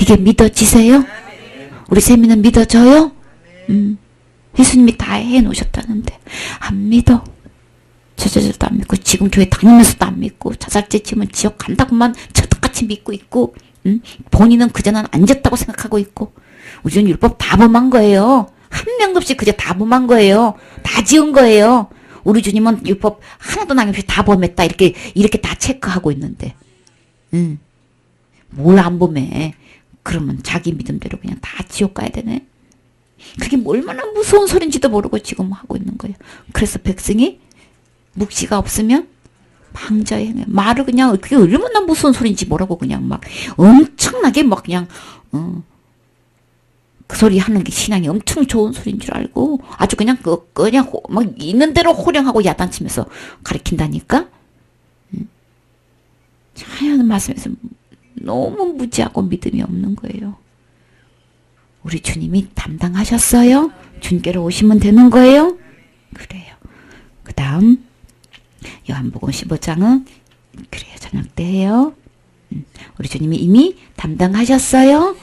이게 믿어지세요? 우리 세미는 믿어져요? 예수님이 다 해놓으셨다는데 안 믿어. 제자들도 안 믿고 지금 교회 다니면서도 안 믿고 자살죄 지면 지옥 간다고만 저떡같이 믿고 있고 본인은 그전엔 안 졌다고 생각하고 있고 우리는 율법 다 범한 거예요. 한 명도 없이 그저 다 범한 거예요. 다 지은 거예요. 우리 주님은 율법 하나도 남김없이 다 범했다 이렇게 다 체크하고 있는데 뭘 안 보매. 그러면 자기 믿음대로 그냥 다 지옥 가야 되네. 그게 얼마나 무서운 소린지도 모르고 지금 하고 있는 거예요. 그래서 백성이 묵시가 없으면 방자에 행해. 말을 그냥 그게 얼마나 무서운 소린지 모르고 그냥 막 엄청나게 막 그냥 그 소리 하는 게 신앙이 엄청 좋은 소리인 줄 알고 아주 그냥 그냥 막 있는 대로 호령하고 야단치면서 가르친다니까. 하나님 말씀에서 너무 무지하고 믿음이 없는 거예요. 우리 주님이 담당하셨어요? 주님께로 오시면 되는 거예요? 그래요. 그 다음 요한복음 15장은 그래요. 저녁 때 해요. 우리 주님이 이미 담당하셨어요?